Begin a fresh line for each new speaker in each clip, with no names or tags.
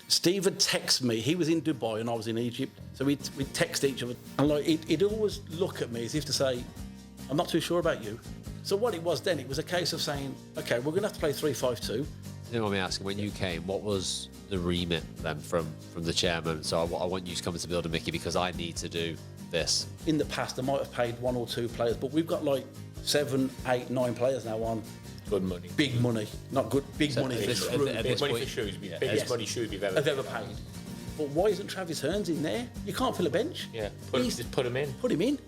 Steve had texted me. He was in Dubai and I was in Egypt. So we'd text each other. And like, he'd always look at me as if to say, I'm not too sure about you. So what it was then, it was a case of saying, okay, we're going to have to play 3-5-2.
You know what I'm asking, when you came, what was the remit then from the chairman? So I want you to come into building, Mickey, because I need to do this.
In the past, I might have paid 1 or 2 players, but we've got like 7, 8, 9 players now on
good money.
Big money. Not good, big money.
Big money for Shrewsbury. Biggest money Shrewsbury have ever paid.
But why isn't Travis Hearns in there? You can't fill a bench.
Yeah, just put him in.
Put him in.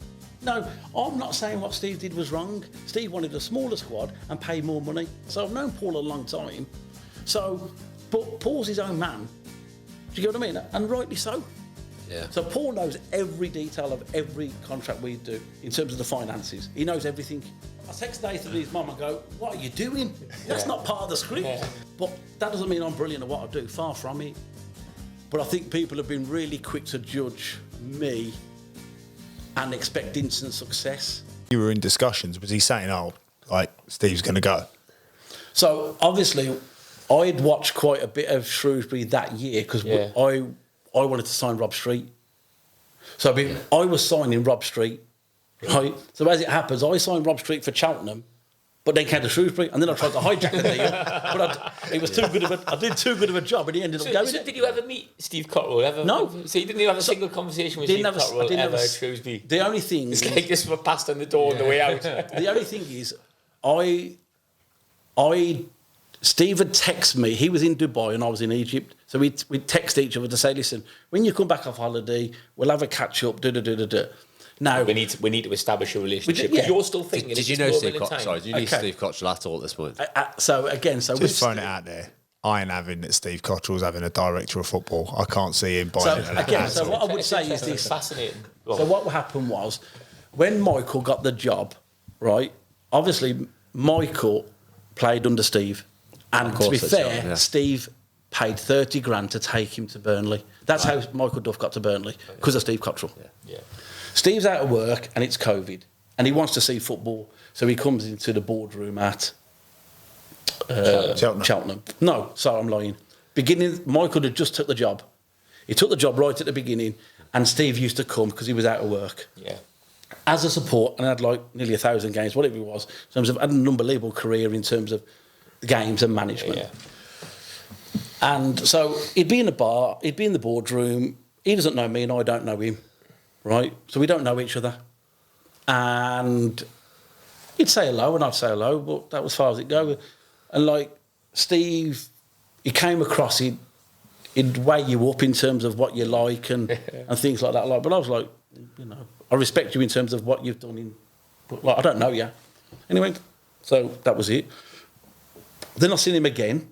No, I'm not saying what Steve did was wrong. Steve wanted a smaller squad and pay more money. So I've known Paul a long time. So, but Paul's his own man. Do you get what I mean? And rightly so.
Yeah.
So Paul knows every detail of every contract we do in terms of the finances. He knows everything. I text Nathan and his mum and go, what are you doing? That's not part of the script. Yeah. But that doesn't mean I'm brilliant at what I do. Far from it. But I think people have been really quick to judge me and expect instant success.
You were in discussions. Was he saying, oh, like, Steve's going to go?
So, obviously, I'd watched quite a bit of Shrewsbury that year because I wanted to sign Rob Street. So, I was signing Rob Street, right? So, as it happens, I signed Rob Street for Cheltenham, but then came to Shrewsbury, and then I tried to hijack the deal. But it was too good of I did too good of a job, and he ended up going.
So did you ever meet Steve Cotterill?
No.
So you didn't even have a single conversation with Steve Cotterill ever at Shrewsbury?
The only thing
it's like this were passed on the door on the way out.
The only thing is, Steve had texted me. He was in Dubai and I was in Egypt. So we'd text each other to say, listen, when you come back off holiday, we'll have a catch up. Now
we need to establish a relationship. Because you're still thinking.
Did you know Steve Cotterill? Sorry, did you know Steve Cotterill at all at this point?
Just throwing it out there. I ain't having that Steve Cotterill's having a director of football. I can't see him buying it.
So what I would say is this.
Fascinating.
So what happened was, when Michael got the job, right? Obviously, Michael played under Steve, and to be fair, Steve paid 30 grand to take him to Burnley. That's how Michael Duff got to Burnley, because of Steve Cotterill.
Yeah.
Steve's out of work and it's COVID, and he wants to see football, so he comes into the boardroom at Cheltenham. No, sorry, I'm lying. Michael had just took the job. He took the job right at the beginning, and Steve used to come because he was out of work.
Yeah.
As a support, and had like nearly 1,000 games, whatever it was, in terms of had an unbelievable career in terms of games and management.
Yeah.
And so he'd be in the bar, he'd be in the boardroom. He doesn't know me, and I don't know him, right? So we don't know each other. And he'd say hello, and I'd say hello, but that was as far as it goes. And like Steve, he came across, he'd weigh you up in terms of what you like and things like that. Like, but I was like, you know, I respect you in terms of what you've done but like, I don't know you. Anyway, so that was it. Then I seen him again.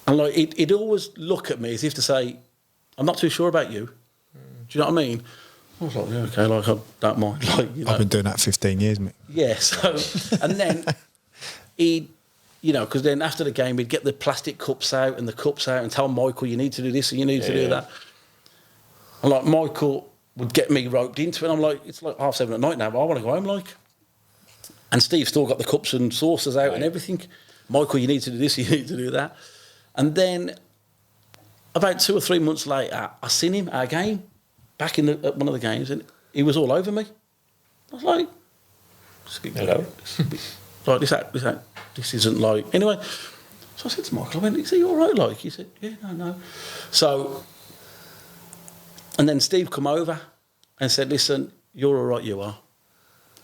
And like, he'd always look at me as if to say, I'm not too sure about you. Do you know what I mean? I was like, yeah, okay, like, I don't mind. Like, you know.
I've been doing that 15 years, mate.
Yeah, so, and then he'd, you know, because then after the game, he'd get the plastic cups out and the cups out and tell Michael, you need to do this and you need to do that. And like, Michael would get me roped into it. I'm like, it's like 7:30 at night now, but I want to go home, like. And Steve still got the cups and saucers out and everything. Michael, you need to do this, you need to do that. And then about 2 or 3 months later, I seen him at a game, back at one of the games, and he was all over me. I was like, hello. Like, this isn't like... Anyway, so I said to Michael, I went, is he all right, like? He said, yeah, no. So, and then Steve come over and said, listen, you're all right, you are.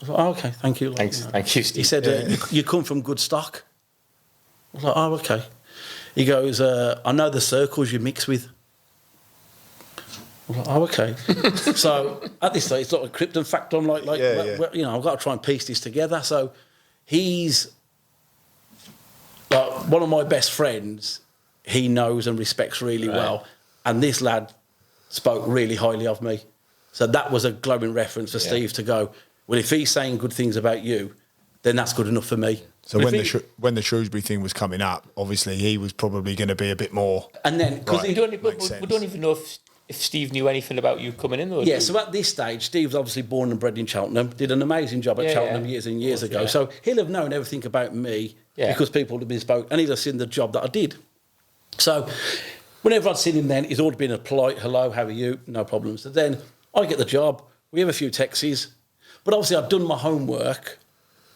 I was like, oh, okay, thank you. Like,
Thanks, thank you, Steve.
He said, you come from good stock. I was like, oh, okay. He goes, I know the circles you mix with. I was like, oh, okay. So at this stage, it's not a Krypton fact. I'm like, you know, I've got to try and piece this together. So he's like one of my best friends. He knows and respects really well, and this lad spoke really highly of me. So that was a glowing reference for Steve to go, well, if he's saying good things about you, then that's good enough for me.
So when the Shrewsbury thing was coming up, obviously he was probably going to be a bit more.
And then because
we don't even know if Steve knew anything about you coming in, though.
Yeah. So at this stage, Steve's obviously born and bred in Cheltenham. Did an amazing job at Cheltenham years and years ago. So he'll have known everything about me because people have been spoken, and he'll have seen the job that I did. So whenever I'd seen him then, he's always been a polite, hello, how are you? No problems. So then I get the job. We have a few texties. But obviously I'd done my homework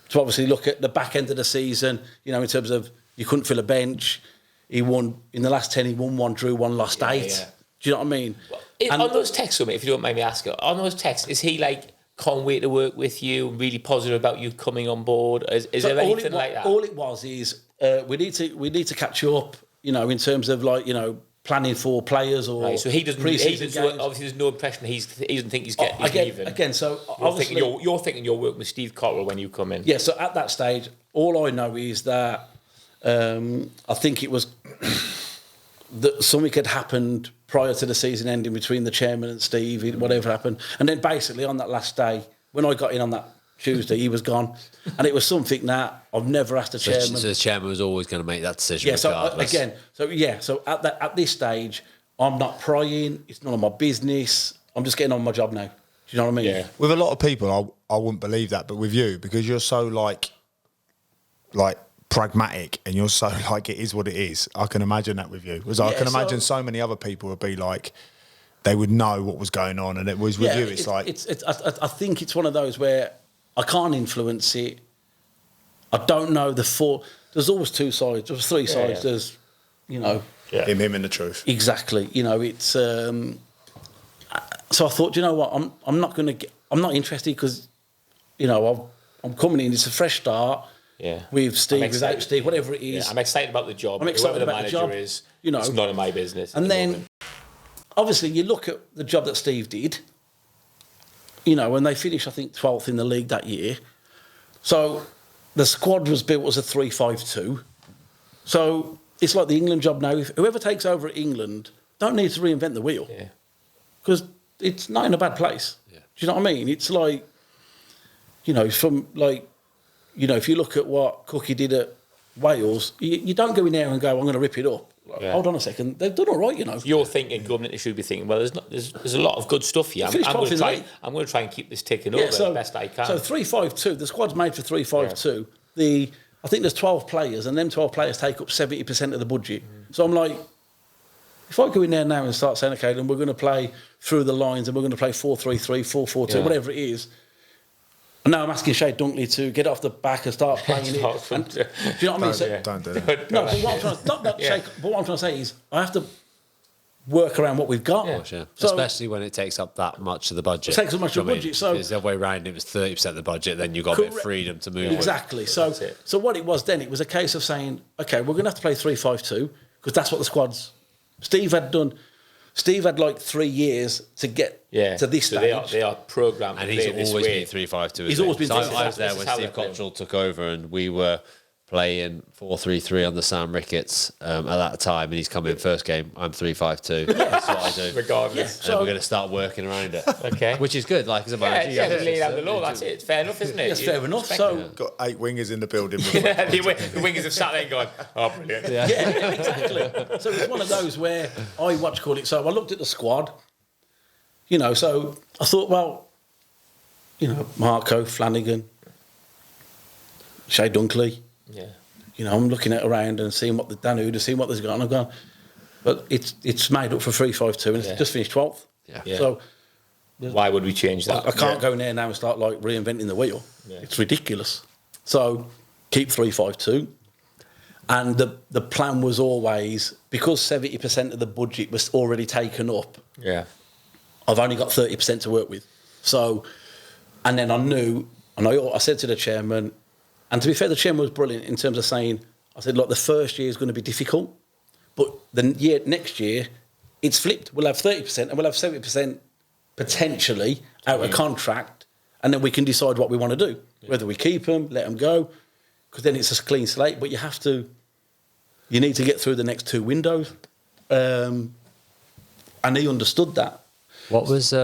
to obviously look at the back end of the season, you know, in terms of you couldn't fill a bench. He won, in the last 10, he won 1, drew 1, lost 8.
Yeah.
Do you know what I mean?
On those texts, if you don't mind me asking, on those texts, is he like, can't wait to work with you, really positive about you coming on board? Is there anything like that?
All it was is we need to catch up, you know, in terms of like, you know, planning for players or
right, so he doesn't. Obviously, there's no impression he doesn't think he's leaving.
Again, so
you're thinking you're working with Steve Cotterill when you come in.
Yeah. So at that stage, all I know is that I think it was that something had happened prior to the season ending between the chairman and Steve, whatever happened, and then basically on that last day when I got in on that Tuesday, he was gone, and it was something that I've never asked the chairman.
So the chairman was always going to make that decision.
Yeah.
Regardless.
So at this stage, I'm not prying. It's none of my business. I'm just getting on my job now. Do you know what I mean?
Yeah.
With a lot of people, I wouldn't believe that, but with you, because you're so like pragmatic and you're so like it is what it is. I can imagine that with you. Because I can imagine so many other people would be like, they would know what was going on, and it was with you. I
think it's one of those where I can't influence it. I don't know there's always two sides. There's three sides. Yeah. There's, you know,
him and the truth.
Exactly. You know, it's. So I thought, you know what, I'm not interested because, you know, I'm coming in. It's a fresh start.
Yeah.
With Steve, without Steve, whatever it is.
Yeah, I'm excited about the job.
I'm excited about the job.
Is,
you know,
it's none of my business.
And then, obviously, you look at the job that Steve did. You know, when they finished, I think 12th in the league that year. So the squad was built as a 3-5-2. So it's like the England job now. If whoever takes over at England don't need to reinvent the wheel.
Yeah.
Because it's not in a bad place. Yeah. Do you know what I mean? It's like, you know, from like, you know, if you look at what Cookie did at Wales, you don't go in there and go, I'm going to rip it up. Like, hold on a second, they've done all right, you know.
You're thinking, government should be thinking, well, there's a lot of good stuff here. I'm going to try and keep this ticking over the best I can.
So 3-5-2, the squad's made for 3-5-2. Yeah. I think there's 12 players, and them 12 players take up 70% of the budget. So I'm like, if I go in there now and start saying, okay, then we're going to play through the lines, and we're going to play 4-3-3, 4-4-2, whatever it is. And now I'm asking Shay Dunkley to get off the back and start playing it. And, do you know what I mean?
Don't do that.
No, but what I'm trying to say is I have to work around what we've got.
Yeah. So, especially when it takes up that much of the budget.
It takes up much of the budget. So
if it's the other way around, it was 30% of the budget, then you've got a bit of freedom to move.
Exactly. So what it was then, it was a case of saying, okay, we're going to have to play 3-5-2 because that's what the squad's... Steve had like 3 years to get to this stage.
They are programmed.
And he's always been 3-5-2.
He's always been 3-5-2.
I was there when Steve Cotterill took over, and we were playing 4-3-3 on the Sam Ricketts at that time, and he's come in first game. I'm 3-5-2. That's what I do.
Regardless.
So we're going to start working around it.
Okay.
Which is good, like as a manager.
Yeah, lay down the law. That's it. It's fair enough, isn't it?
Yes, fair enough. So
got 8 wingers in the building.
The wingers have sat there going, oh, brilliant.
Yeah, exactly. So it's one of those where I call it. So I looked at the squad, you know, so I thought, well, you know, Marco, Flanagan, Shay Dunkley.
Yeah.
You know, I'm looking at around and seeing what the Danuda, seeing what there's got, and I've gone, but it's made up for 3-5-2 and it's just finished 12th.
Yeah.
So
why would we change that?
I can't go in there now and start like reinventing the wheel. Yeah. It's ridiculous. So keep 3-5-2. And the plan was always, because 70% of the budget was already taken up, I've only got 30% to work with. So, and then I knew, and I said to the chairman, and to be fair, the chairman was brilliant in terms of saying, I said, look, the first year is going to be difficult, but next year, it's flipped. We'll have 30% and we'll have 70% potentially out of contract, and then we can decide what we want to do, whether we keep them, let them go, because then it's a clean slate. But you need to get through the next 2 windows, and he understood that.
What was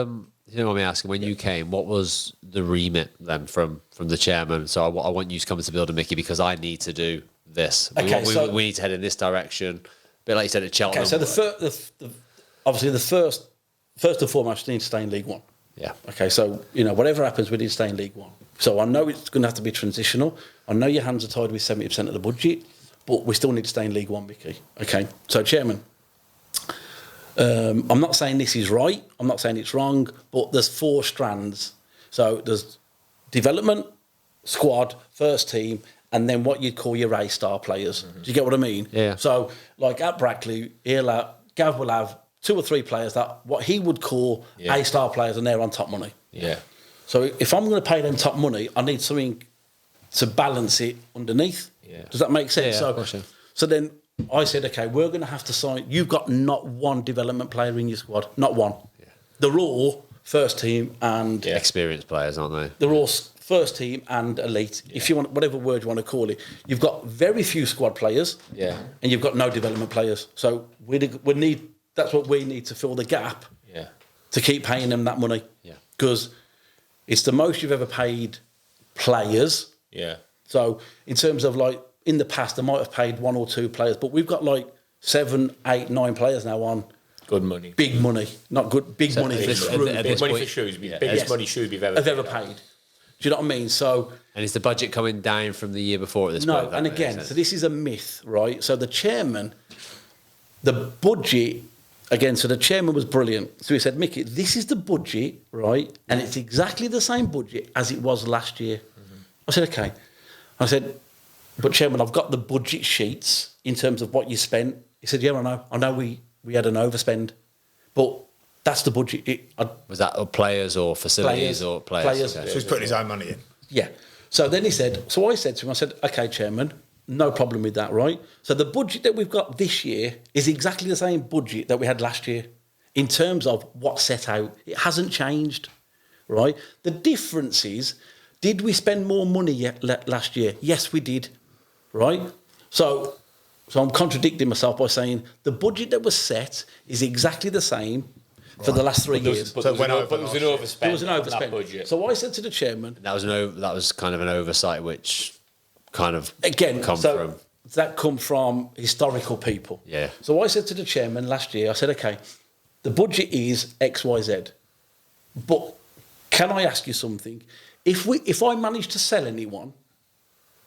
you know what I'm asking, when you came, what was the remit then from the chairman? So I want you to come into the building, Mickey, because I need to do this. We need to head in this direction. A bit like you said at Cheltenham.
Okay, so obviously the first and foremost, we need to stay in League One.
Yeah. Okay,
so, you know, whatever happens, we need to stay in League One. So I know it's going to have to be transitional. I know your hands are tied with 70% of the budget, but we still need to stay in League One, Mickey. Okay, so chairman, I'm not saying this is right, I'm not saying it's wrong, but there's 4 strands. So there's development, squad, first team, and then what you'd call your A-star players. Do you get what I mean?
Yeah.
So, like at Brackley, Gav will have 2 or 3 players that what he would call A-star players, and they're on top money.
Yeah.
So if I'm going to pay them top money, I need something to balance it underneath.
Yeah.
Does that make sense?
Yeah,
so then I said, okay, we're going to have to sign. You've got not one development player in your squad, not one. Yeah. They're all first team and
experienced players, aren't they?
They're all first team and elite. Yeah. If you want, whatever word you want to call it, you've got very few squad players.
Yeah.
And you've got no development players. So we need. That's what we need to fill the gap.
Yeah.
To keep paying them that money.
Yeah.
Because it's the most you've ever paid players.
Yeah.
So in terms of like in the past, they might have paid 1 or 2 players, but we've got like 7, 8, 9 players now on
good money,
big money, not good, big money.
Big money for Shrewsbury, biggest money Shrewsbury have ever paid.
Do you know what I mean? So,
and is the budget coming down from the year before at this
point?
No,
and again, so this is a myth, right? So the chairman, the budget. Again, so the chairman was brilliant. So he said, Mickey, this is the budget, right? And it's exactly the same budget as it was last year. Mm-hmm. I said, okay. I said, but chairman, I've got the budget sheets in terms of what you spent. He said, yeah, I know. I know we had an overspend, but that's the budget.
Was that players or facilities or players?
Players.
Okay. So he's putting his own money in.
Yeah. So then he said, so I said to him, I said, okay, chairman, no problem with that, right? So the budget that we've got this year is exactly the same budget that we had last year in terms of what's set out. It hasn't changed, right? The difference is, did we spend more money last year? Yes, we did, right? So I'm contradicting myself by saying the budget that was set is exactly the same for the last 3 years.
But there was an overspend.
There was an overspend.
On that budget.
So I said to the chairman,
that was kind of an oversight, which kind of
that come from historical people.
Yeah.
So I said to the chairman last year, I said, okay, the budget is XYZ, but can I ask you something? If I manage to sell anyone,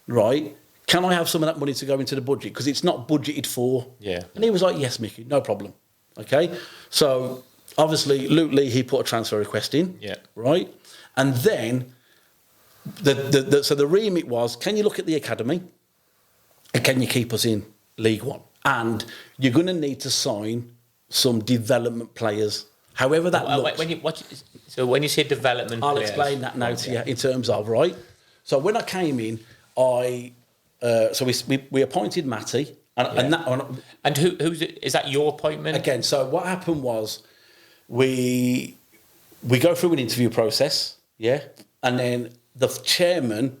right, can I have some of that money to go into the budget? Because it's not budgeted for.
Yeah.
And he was like, yes, Mickey, no problem. Okay. So obviously Luke Lee, he put a transfer request in.
Yeah.
Right. And then so the remit was, can you look at the academy and can you keep us in League One? And you're going to need to sign some development players, however that looks.
When you say development
I'll
players,
explain that now to you in terms of, right? So when I came in, we appointed Matty.
And who's is that your appointment?
Again, so what happened was we go through an interview process, yeah? And then the chairman,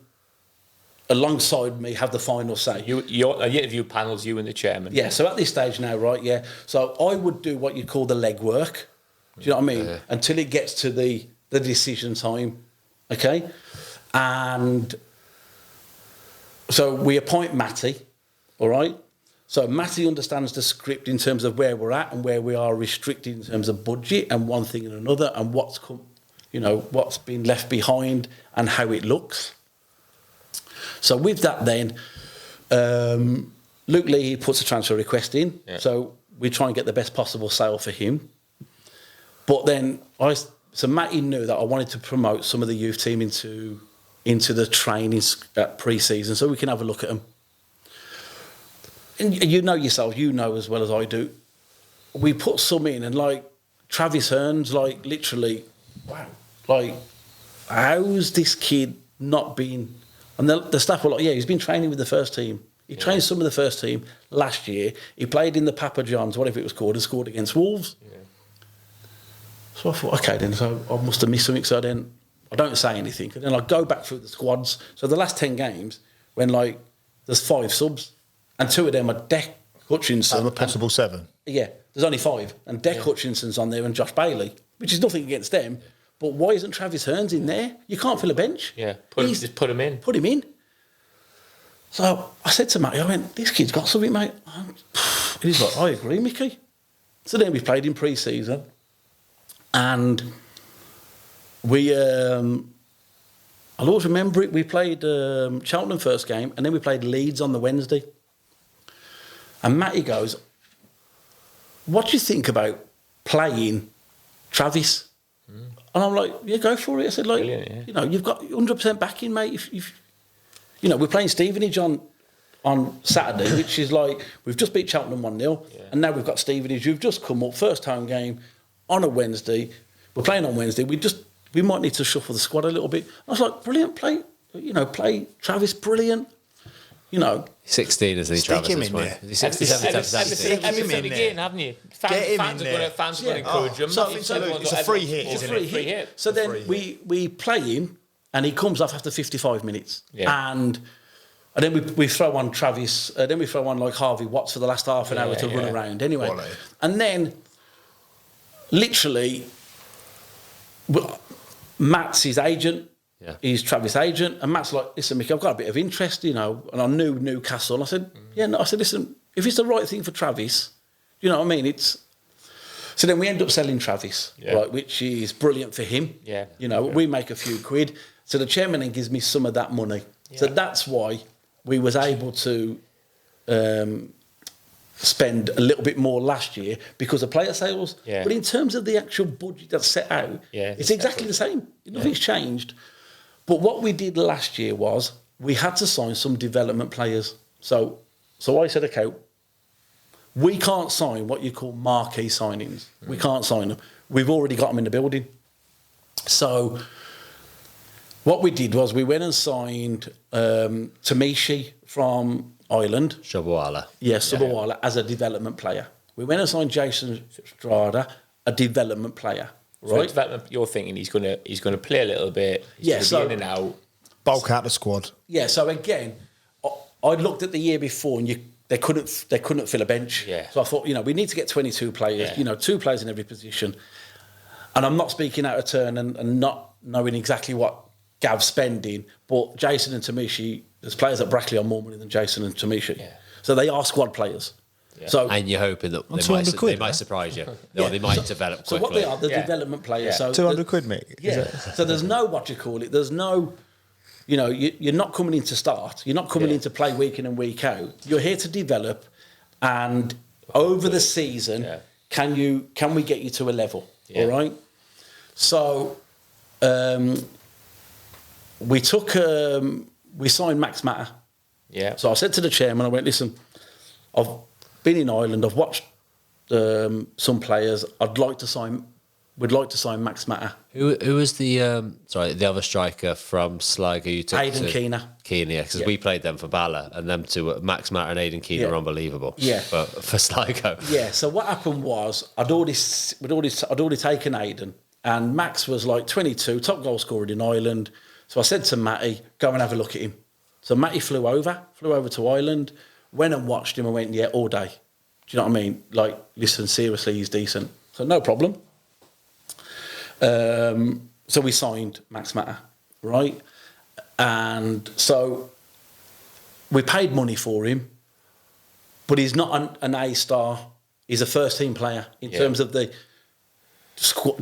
alongside me, have the final say.
Your interview panel's you and the chairman.
Yeah, so at this stage now, right, yeah. So I would do what you call the legwork. Do you know what I mean? Yeah. Until it gets to the decision time, okay? And so we appoint Matty, all right? So Matty understands the script in terms of where we're at and where we are restricted in terms of budget and one thing and another and what's been left behind and how it looks. So with that then, Luke Lee puts a transfer request in. Yeah. So we try and get the best possible sale for him. But then Matty knew that I wanted to promote some of the youth team into the training at pre-season so we can have a look at them. And you know yourself, you know as well as I do, we put some in and like Travis Hearns, like literally, wow, like how's this kid not been, and the staff were like, yeah, he's been training with the first team. He trained some of the first team last year. He played in the Papa John's, whatever it was called, and scored against Wolves. Yeah. So I thought, okay then, so I must have missed something, so then I don't say anything. And then I go back through the squads. So the last 10 games, when like there's 5 subs, and 2 of them are Deck Hutchinson.
And a possible 7.
Yeah, there's only 5. And Deck Hutchinson's on there and Josh Bailey, which is nothing against them. But why isn't Travis Hearns in there? You can't fill a bench.
Yeah, just put him in.
Put him in. So I said to Matty, I went, this kid's got something, mate. And he's like, I agree, Mickey. So then we played in pre-season. And we, I'll always remember it, we played Cheltenham first game, and then we played Leeds on the Wednesday. And Matty goes, what do you think about playing Travis? And I'm like, yeah, go for it. I said, like, you know, you've got 100% backing, mate. If you know, we're playing Stevenage on Saturday, which is like, we've just beat Cheltenham 1-0, and now we've got Stevenage. You've just come up, first home game on a Wednesday. We're playing on Wednesday. We might need to shuffle the squad a little bit. I was like, brilliant, play Travis, brilliant. You know,
16 isn't he, Travis?
Stick him in there.
Is he 67?
Everything again, haven't you? Fans are going to encourage him.
It's a free hit, isn't it?
So then we play him, and he comes off after 55 minutes.
Yeah.
And then we throw on Travis, then we throw on like Harvey Watts for the last half an hour to run around anyway.
Quality.
And then, literally, Matt's his agent.
Yeah.
He's Travis' agent, and Matt's like, listen, Micky, I've got a bit of interest, you know, and I knew Newcastle. And I said, I said, listen, if it's the right thing for Travis, you know what I mean? So then we end up selling Travis, right, which is brilliant for him.
Yeah.
You know, we make a few quid. So the chairman then gives me some of that money. Yeah. So that's why we was able to spend a little bit more last year because of player sales.
Yeah.
But in terms of the actual budget that's set out, it's exactly the same. Nothing's changed. But what we did last year was we had to sign some development players. So I said, okay, we can't sign what you call marquee signings. We can't sign them. We've already got them in the building. So what we did was we went and signed Tamishi from Ireland.
Shabawala.
Yes, Shabawala as a development player. We went and signed Jason Strada, a development player. Right,
so development, you're thinking he's going to play a little bit. He's going to be in and out,
bulk out the squad.
Yeah. So again, I looked at the year before, and they couldn't fill a bench.
Yeah.
So I thought, you know, we need to get 22 players. Yeah. You know, 2 players in every position. And I'm not speaking out of turn and not knowing exactly what Gav's spending, but Jason and Tamishi, there's players at Brackley on more money than Jason and Tamishi. Yeah. So they are squad players. Yeah. So,
and you're hoping that they might surprise you. Or they might develop quickly.
So what they are, the development players. Yeah.
So 200 quid, Mick.
Yeah. So there's no, there's no, you know, you're not coming in to start. You're not coming in to play week in and week out. You're here to develop, and over the season, can we get you to a level? Yeah. All right. So we signed Max Matter.
Yeah.
So I said to the chairman, I went, listen, I've been in Ireland. I've watched some players. We'd like to sign Max Matter.
Who was the other striker from Sligo you took?
Aidan Keener.
Keener, because we played them for Bala, and them two, Max Matter and Aidan Keener, are unbelievable.
Yeah.
For Sligo.
Yeah. So what happened was I'd already taken Aidan, and Max was like 22, top goal scorer in Ireland. So I said to Matty, go and have a look at him. So Matty flew over to Ireland. Went and watched him and went, yeah, all day. Do you know what I mean? Like, listen, seriously, he's decent. So no problem. So we signed Max Matter, right? And so we paid money for him, but he's not an A-star. He's a first-team player in terms of the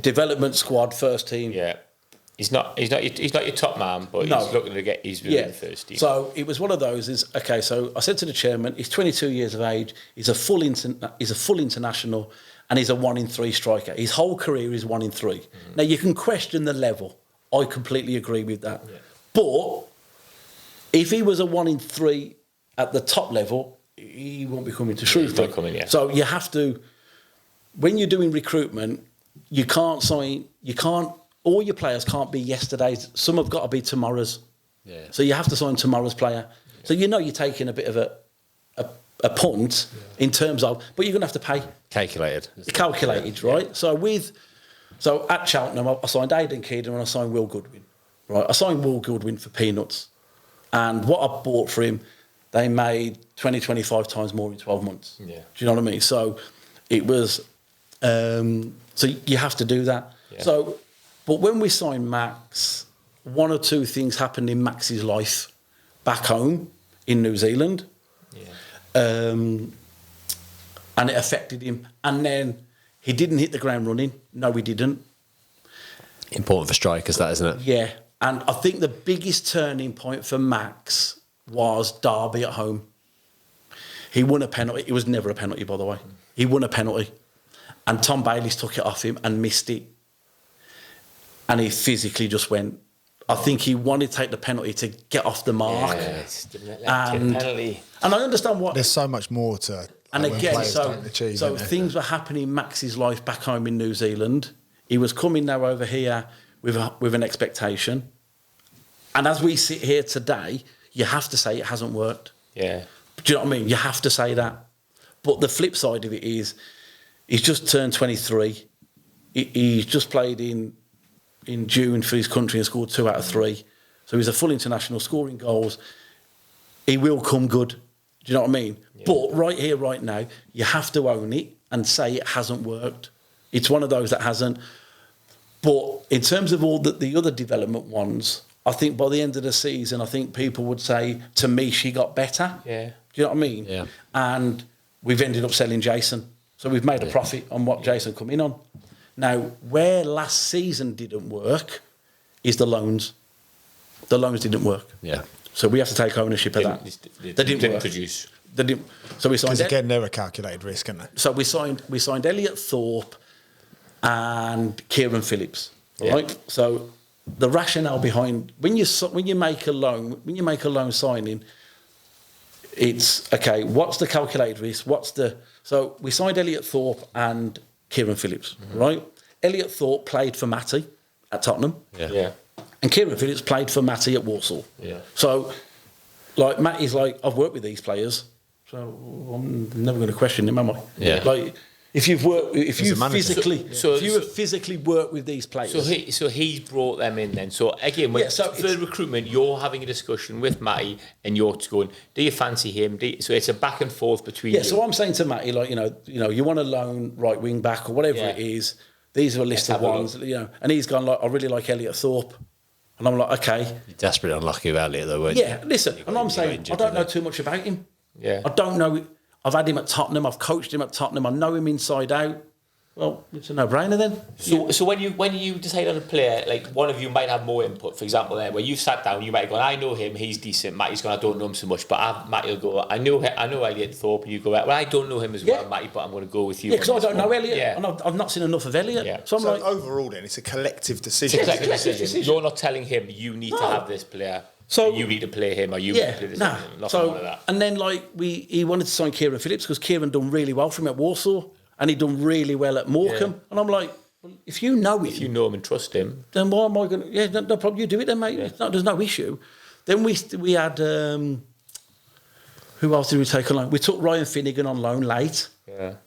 development squad, first team.
Yeah. He's not your top man, but he's looking to get his in the first team.
So it was one of those. So I said to the chairman, he's 22 years of age. He's a full international, and he's a 1 in 3 striker. His whole career is 1 in 3. Mm-hmm. Now you can question the level. I completely agree with that. Yeah. But if he was a 1 in 3 at the top level, he won't be coming to Shrewsbury. So you have to, when you're doing recruitment, you can't. All your players can't be yesterday's. Some have got to be tomorrow's. Yeah. So you have to sign tomorrow's player. Yeah. So you know you're taking a bit of a punt in terms of, but you're going to have to pay. Calculated, right? Yeah. So at Cheltenham, I signed Aidan Keener and I signed Will Goodwin. Right, I signed Will Goodwin for peanuts, and what I bought for him, they made 20-25 times more in 12 months. Yeah. Do you know what I mean? So it was. So you have to do that. Yeah. So. But when we signed Max, 1 or 2 things happened in Max's life back home in New Zealand. Yeah. And it affected him. And then he didn't hit the ground running. No, he didn't.
Important for strikers, that, isn't it?
Yeah. And I think the biggest turning point for Max was Derby at home. He won a penalty. It was never a penalty, by the way. He won a penalty. And Tom Bayliss took it off him and missed it. And he physically just went... I think he wanted to take the penalty to get off the mark. And I understand what...
There's so much more to...
And again, so things were happening in Max's life back home in New Zealand. He was coming now over here with an expectation. And as we sit here today, you have to say it hasn't worked.
Yeah.
Do you know what I mean? You have to say that. But the flip side of it is, he's just turned 23. He's just played in June for his country and scored 2 out of 3. So he's a full international, scoring goals. He will come good. Do you know what I mean? Yeah. But right here, right now, you have to own it and say it hasn't worked. It's one of those that hasn't. But in terms of all the other development ones, I think by the end of the season, I think people would say, to me, she got better.
Yeah.
Do you know what I mean?
Yeah.
And we've ended up selling Jason. So we've made a profit on what Jason come in on. Now, where last season didn't work is the loans. The loans didn't work.
Yeah.
So we have to take ownership of that.
They didn't produce.
They didn't. So we signed.
Because again, they're a calculated risk, aren't they?
So we signed Elliot Thorpe and Kieran Phillips. Right. So the rationale behind when you make a loan signing, it's okay. What's the calculated risk? So we signed Elliot Thorpe and Kieran Phillips, right? Elliot Thorpe played for Matty at Tottenham.
Yeah.
And Kieran Phillips played for Matty at Walsall.
Yeah.
So, like, Matty's like, I've worked with these players, so I'm never going to question him, am I?
Yeah.
Like, if you physically worked with these players.
So he's brought them in then. So again, for the recruitment, you're having a discussion with Matty and you're going, do you fancy him? So it's a back and forth between you.
So I'm saying to Matty, like, you know, you want a loan right wing back or whatever it is. These are a list of ones, and he's gone like, I really like Elliot Thorpe. And I'm like, okay.
You're desperately unlucky about it, though, weren't you?
Yeah, listen, and I'm saying, I don't know too much about him.
Yeah.
I don't know. I've had him at Tottenham. I've coached him at Tottenham. I know him inside out. Well, it's a no-brainer then.
So when you decide on a player, like one of you might have more input. For example, there where you sat down, you might go, I know him, he's decent. Matty's gone, I don't know him so much, but Matty will go, I know Elliot Thorpe, and you go, well, I don't know him as well, Matty, but I'm going to go with you.
Yeah, because I don't know Elliot, and I've not seen enough of Elliot.
Yeah.
So I'm like,
overall, then it's a collective decision.
It's a collective decision. You're not telling him you need to have this player. So you need to play him, or you need to play this. Nothing like that.
And then he wanted to sign Kieran Phillips because Kieran done really well for him at Walsall. And he'd done really well at Morecambe. Yeah. And I'm like, well, if you know him and trust him, then why am I going to... Yeah, no problem. You do it then, mate. Yeah. There's no issue. Then we had... who else did we take on loan? We took Ryan Finnegan on loan late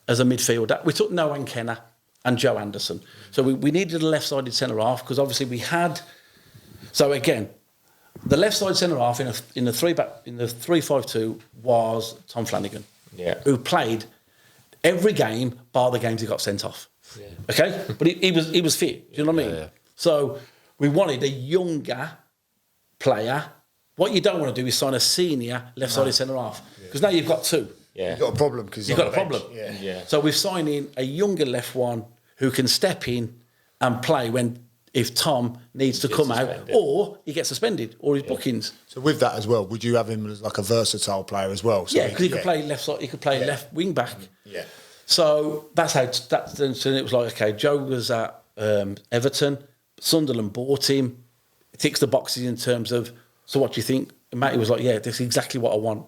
as a midfielder. We took Noah Kenner and Joe Anderson. So we needed a left-sided centre-half because obviously we had... So again, the left-side centre-half in the 3-5-2 was Tom Flanagan, who played... every game, bar the games he got sent off. Yeah. Okay? But he was fit. Do you know what I mean? Yeah. So we wanted a younger player. What you don't want to do is sign a senior left-sided centre-half. Because now you've got 2.
Yeah. You've got a problem. Because
you've got a problem. Yeah. So we've signed in a younger left one who can step in and play if Tom needs to come out, or he gets suspended, or his bookings.
So with that as well, would you have him as like a versatile player as well? So
because he could play left side, he could play left wing back.
Yeah.
So that's how. So it was like, okay, Joe was at Everton, Sunderland bought him. It ticks the boxes in terms of. So what do you think? And Matty was like, yeah, this is exactly what I want.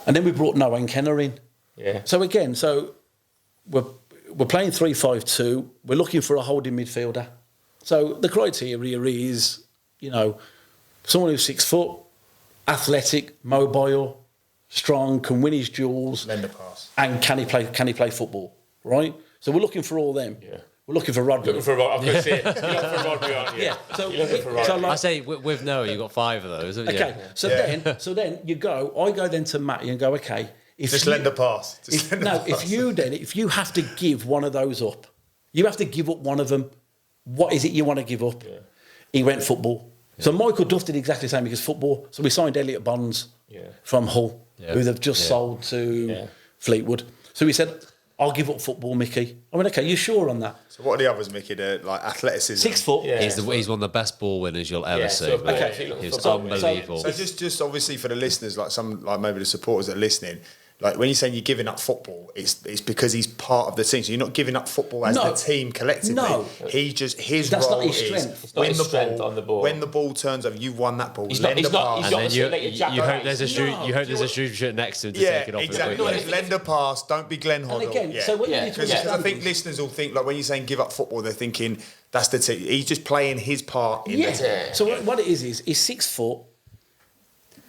And then we brought Noah Kenner in.
Yeah.
So again, we're playing 3-5-2. We're looking for a holding midfielder. So the criteria is, someone who's 6 foot, athletic, mobile, strong, can win his duels,
lend a pass,
and can he play football? Right. So we're looking for all them. Yeah. We're looking for Rodri.
I'm going to say, you're looking for Rodri, aren't you?
Yeah.
So
I say with Noah, you've got 5 of those. Haven't you?
Okay. So then I go then to Matty and go, okay.
Just lend a pass.
If you have to give one of those up, you have to give up one of them. What is it you want to give up? Yeah. He went football. Yeah. So Michael Duff did exactly the same because football. So we signed Elliot Bonds from Hull, who they've just sold to Fleetwood. So we said, I'll give up football, Mickey. I went, okay, you sure on that?
So what are the others, Mickey? Like athleticism?
6 foot.
Yeah.
He's one of the best ball winners you'll ever see.
So,
okay.
He was unbelievable.
So just obviously for the listeners, like maybe the supporters that are listening, like when you're saying you're giving up football, it's because he's part of the team. So you're not giving up football as the team collectively.
No,
his
that's
role
not his
is
strength.
It's not his strength on the ball.
When the ball turns over, you've won that ball.
He's not.
And then you hope there's a Shrewsbury shirt next to him to take it off.
Exactly. Lend a pass. Don't be Glenn Hoddle.
And again, so what you need to
because I
understand
think listeners will think like when you're saying give up football, they're thinking that's the team. He's just playing his part in the team.
So what it is he's 6 foot.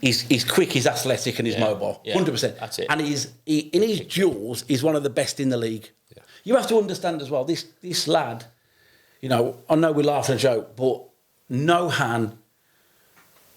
He's quick, he's athletic, and he's mobile. 100%.
That's it.
And in his duels, he's one of the best in the league. Yeah. You have to understand as well, this lad, you know, I know we laugh and joke, but Nohan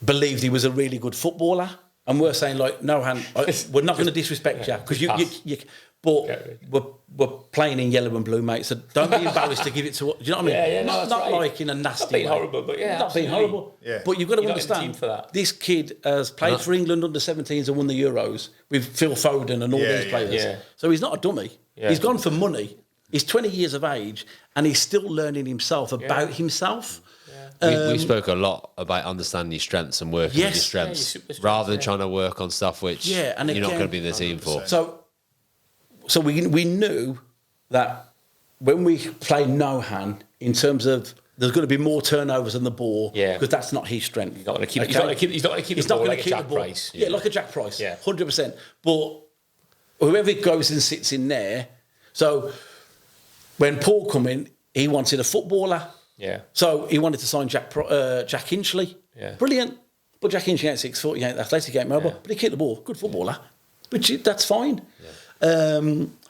believed he was a really good footballer. And we're saying, like, Nohan, we're not going to disrespect you. Because but we're playing in yellow and blue, mate. So don't be embarrassed to give it to... Do you know what I mean? Not
right.
like in a nasty
not being
way.
horrible, but
not being horrible.
Yeah.
But you've got to understand,
for that.
this kid has played for England under 17s and won the Euros with Phil Foden and all these players.
Yeah.
So he's not a dummy. Yeah. He's gone for money. He's 20 years of age and he's still learning himself about himself.
We spoke a lot about understanding your strengths and working with your strengths rather than trying to work on stuff which you're not going to be in the team for.
So we knew that when we play Nohan, in terms of there's going to be more turnovers on the ball because that's not his strength.
He's not going to keep. He's not going to keep the ball like a Jack Price.
Yeah, like a Jack Price. Yeah, 100%. But whoever goes and sits in there. So when Paul come in, he wanted a footballer. Yeah. So he wanted to sign Jack Hinchley. Yeah. Brilliant. But Jack Hinchley ain't 6 foot. He ain't athletic, he ain't mobile. Yeah. But he kicked the ball. Good footballer. But that's fine. Yeah.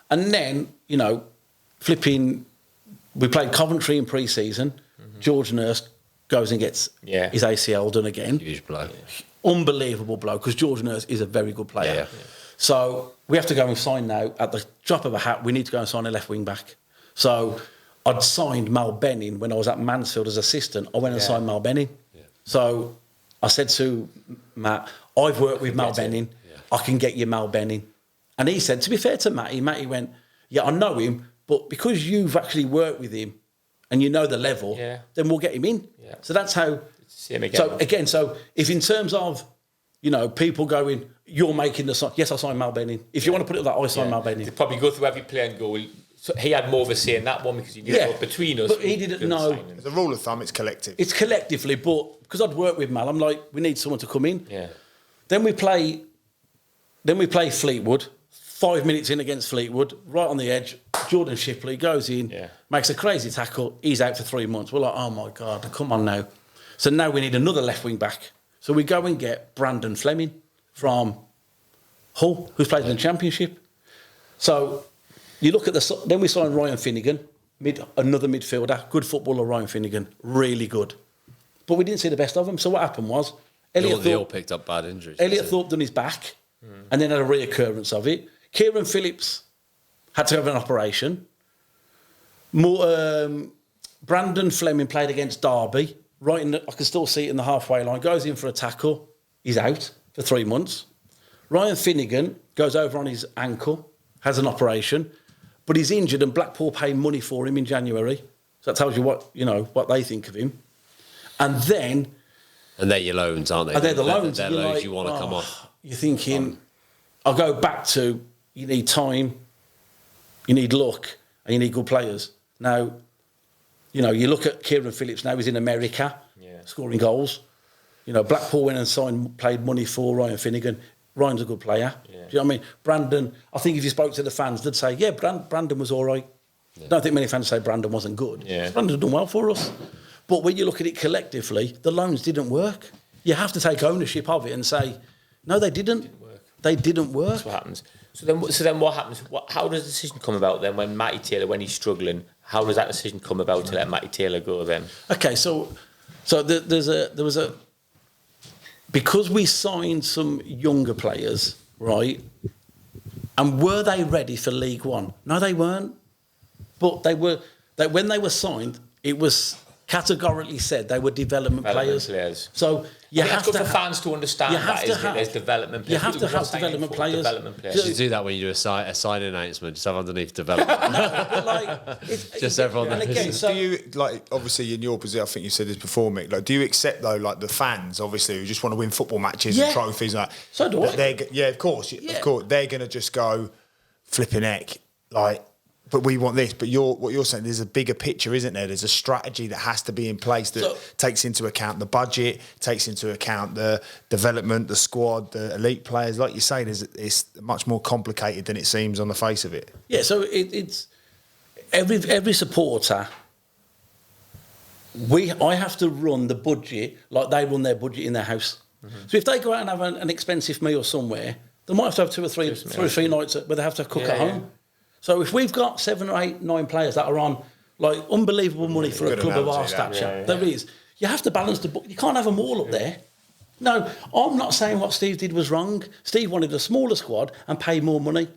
And then, you know, we played Coventry in pre-season. Mm-hmm. George Nurse goes and gets his ACL done again.
Huge blow.
Unbelievable blow, because George Nurse is a very good player. Yeah. So we have to go and sign now. At the drop of a hat, we need to go and sign a left wing back. So I'd signed Mal Benning when I was at Mansfield as assistant. I went and signed Mal Benning. Yeah. So I said to Matt, I've worked with Mal Benning. Yeah. I can get you Mal Benning. And he said, to be fair to Matty went, yeah, I know him, but because you've actually worked with him and you know the level, then we'll get him in. Yeah. So that's how... See him again. So if in terms of, you know, people going, you're making the sign, yes, I signed Mal Benning. If you want to put it like, I signed Mal Benning.
They'd probably go through every player and go, so he had more of a say in that one because he knew between us.
But he didn't know.
As a rule of thumb, it's collective.
It's collectively, but because I'd worked with Mal, I'm like, we need someone to come in. Yeah. Then we play Fleetwood. 5 minutes in against Fleetwood, right on the edge. Jordan Shipley goes in, makes a crazy tackle. He's out for 3 months. We're like, oh my God, come on now. So now we need another left wing back. So we go and get Brandon Fleming from Hull, who's played in the Championship. So you look at then we sign Ryan Finnegan, another midfielder, good footballer, Ryan Finnegan, really good. But we didn't see the best of him. So what happened was,
they all picked up bad injuries.
Elliot Thorpe done his back and then had a reoccurrence of it. Kieran Phillips had to have an operation. Brandon Fleming played against Derby. I can still see it in the halfway line. Goes in for a tackle. He's out for 3 months. Ryan Finnegan goes over on his ankle, has an operation, but he's injured and Blackpool pay money for him in January. So that tells you what they think of him. And
they're your loans, aren't they?
They're the loans.
They're loans you want to come off.
You're thinking, I'll go back to, you need time, you need luck, and you need good players. Now, you know, you look at Kieran Phillips now, he's in America, scoring goals. You know, Blackpool went and paid money for Ryan Finnegan. Ryan's a good player. Yeah. Do you know what I mean? Brandon, I think if you spoke to the fans, they'd say, yeah, Brandon was all right. Yeah. I don't think many fans say Brandon wasn't good. Yeah. Brandon's done well for us. But when you look at it collectively, the loans didn't work. You have to take ownership of it and say, no, they didn't. They didn't work.
That's what happens. So then what happens? How does the decision come about then when Matty Taylor, when he's struggling, how does that decision come about to let Matty Taylor go then?
Okay, so there was a... Because we signed some younger players, right, and were they ready for League One? No, they weren't. But when they were signed, it was categorically said they were development players. So you have to
for fans to understand there's development players.
You have to have development players.
You should do that when you do a sign announcement. Just have underneath development. Just everyone.
And again,
do you like obviously in your position? I think you said this before, Mick. Like, do you accept though, like the fans, obviously, who just want to win football matches and trophies, and that?
So do I.
Yeah, of course, of course. They're going to just go flipping heck, like. But we want this. But what you're saying, there's a bigger picture, isn't there? There's a strategy that has to be in place that takes into account the budget, takes into account the development, the squad, the elite players. Like you say, it's much more complicated than it seems on the face of it.
Yeah, so it's every supporter. I have to run the budget like they run their budget in their house. Mm-hmm. So if they go out and have an expensive meal somewhere, they might have to have two or three nights where they have to cook at home. Yeah. So if we've got 7 or 8, 9 players that are on like unbelievable money for a club of our stature, there is. You have to balance the book. You can't have them all up there. No, I'm not saying what Steve did was wrong. Steve wanted a smaller squad and pay more money.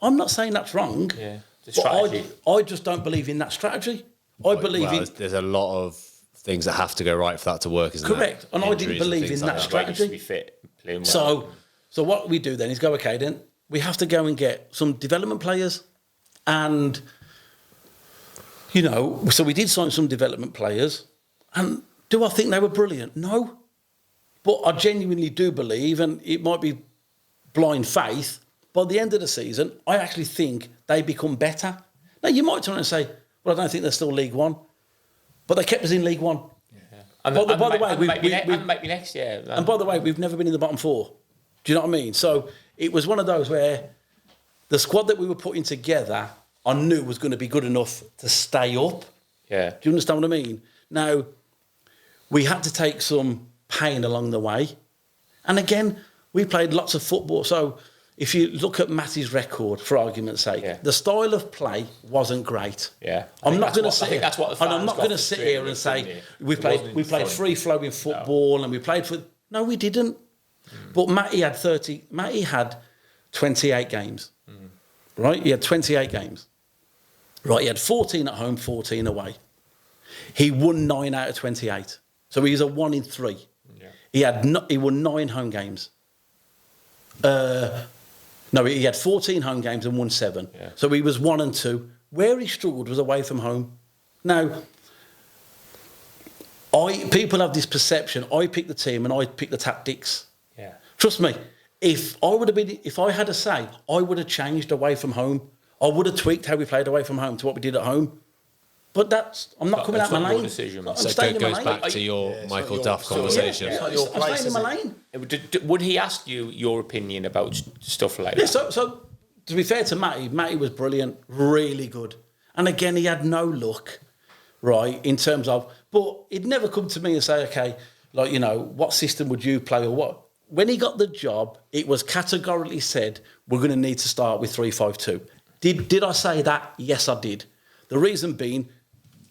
I'm not saying that's wrong.
Yeah, the strategy.
I just don't believe in that strategy. I believe in.
There's a lot of things that have to go right for that to work, isn't
correct. And I didn't believe in that strategy.
To be fit, playing well.
So what we do then is go, okay, then we have to go and get some development players. And, so we did sign some development players. And do I think they were brilliant? No. But I genuinely do believe, and it might be blind faith, by the end of the season, I actually think they become better. Now, you might turn around and say, well, I don't think they're still League One. But they kept us in League One. Yeah.
And by the way, next year.
And by the way, we've never been in the bottom 4. Do you know what I mean? So it was one of those where the squad that we were putting together, I knew was going to be good enough to stay up.
Yeah.
Do you understand what I mean? Now, we had to take some pain along the way. And again, we played lots of football. So if you look at Matty's record, for argument's sake, the style of play wasn't great.
Yeah.
I'm not going to sit
here
and say we played free-flowing football and we played for... No, we didn't. But Matty had 28 games. Right? He had 28 games. Right? He had 14 at home, 14 away. He won 9 out of 28. So he was a 1 in 3. Yeah. He won 9 home games. No, he had 14 home games and won 7. Yeah. So he was 1 and 2. Where he struggled was away from home. Now, people have this perception. I pick the team and I pick the tactics.
Yeah.
Trust me. If I had a say, I would have changed away from home. I would have tweaked how we played away from home to what we did at home. But I'm not coming out my lane.
So it goes back to your Michael Duff conversation.
I'm staying in my lane.
Would he ask you your opinion about stuff like that?
Yeah, so to be fair to Matty was brilliant, really good. And again, he had no luck, right, in terms of... But he'd never come to me and say, okay, like, what system would you play or what? When he got the job, it was categorically said, we're going to need to start with 3-5-2. Did I say that? Yes, I did. The reason being,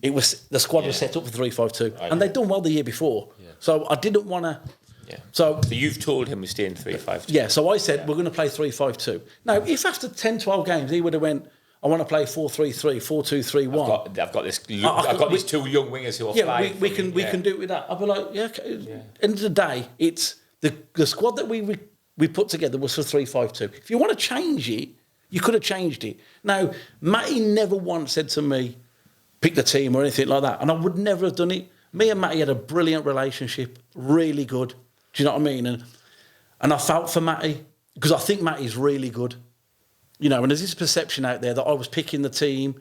the squad was set up for 3-5-2. And they'd done well the year before. Yeah. So I didn't want to...
Yeah. So you've told him we're staying 3-5-2.
Yeah, so I said, we're going to play 3-5-2. Now, if after 10, 12 games, he would have went, I want to play 4-3-3, 4-2-3-1.
I've got these 2 young wingers who are flying.
We can do it with that. I'll be like, End of the day, it's... The squad that we put together was for 3-5-2. If you want to change it, you could have changed it. Now, Matty never once said to me, pick the team or anything like that. And I would never have done it. Me and Matty had a brilliant relationship, really good. Do you know what I mean? And I felt for Matty, because I think Matty's really good. And there's this perception out there that I was picking the team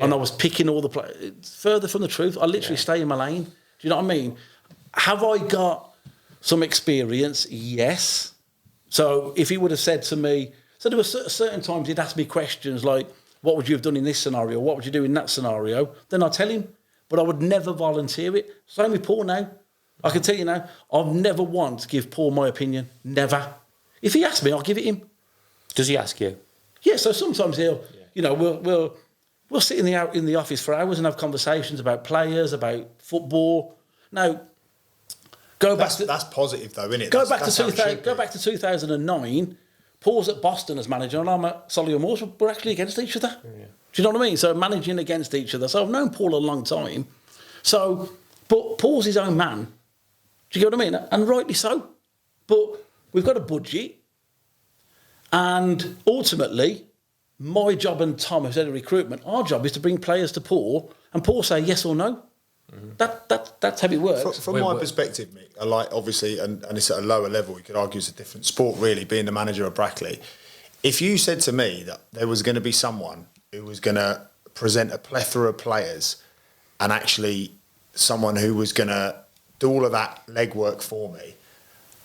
and I was picking all the players. It's further from the truth. I literally stay in my lane. Do you know what I mean? Have I got some experience? Yes. So if he would have said to me, so there were certain times he'd ask me questions like, what would you have done in this scenario? What would you do in that scenario? Then I'd tell him, but I would never volunteer it. Same with Paul now. I can tell you now, I've never once give Paul my opinion. Never. If he asks me, I'll give it him.
Does he ask you?
Yeah, so sometimes he'll, we'll sit in the office for hours and have conversations about players, about football. Now,
that's positive though, isn't it?
Go back to 2009. Paul's at Boston as manager, and I'm at Solihull Moors. We're actually against each other. Yeah. Do you know what I mean? So managing against each other. So I've known Paul a long time. So But Paul's his own man. Do you get what I mean? And rightly so. But we've got a budget. And ultimately, my job and Tom, who's head of recruitment, our job is to bring players to Paul and Paul say yes or no. That's how it works.
From my perspective, Mick, I like, obviously, and it's at a lower level, you could argue it's a different sport, really, being the manager of Brackley. If you said to me that there was going to be someone who was going to present a plethora of players and actually someone who was going to do all of that legwork for me,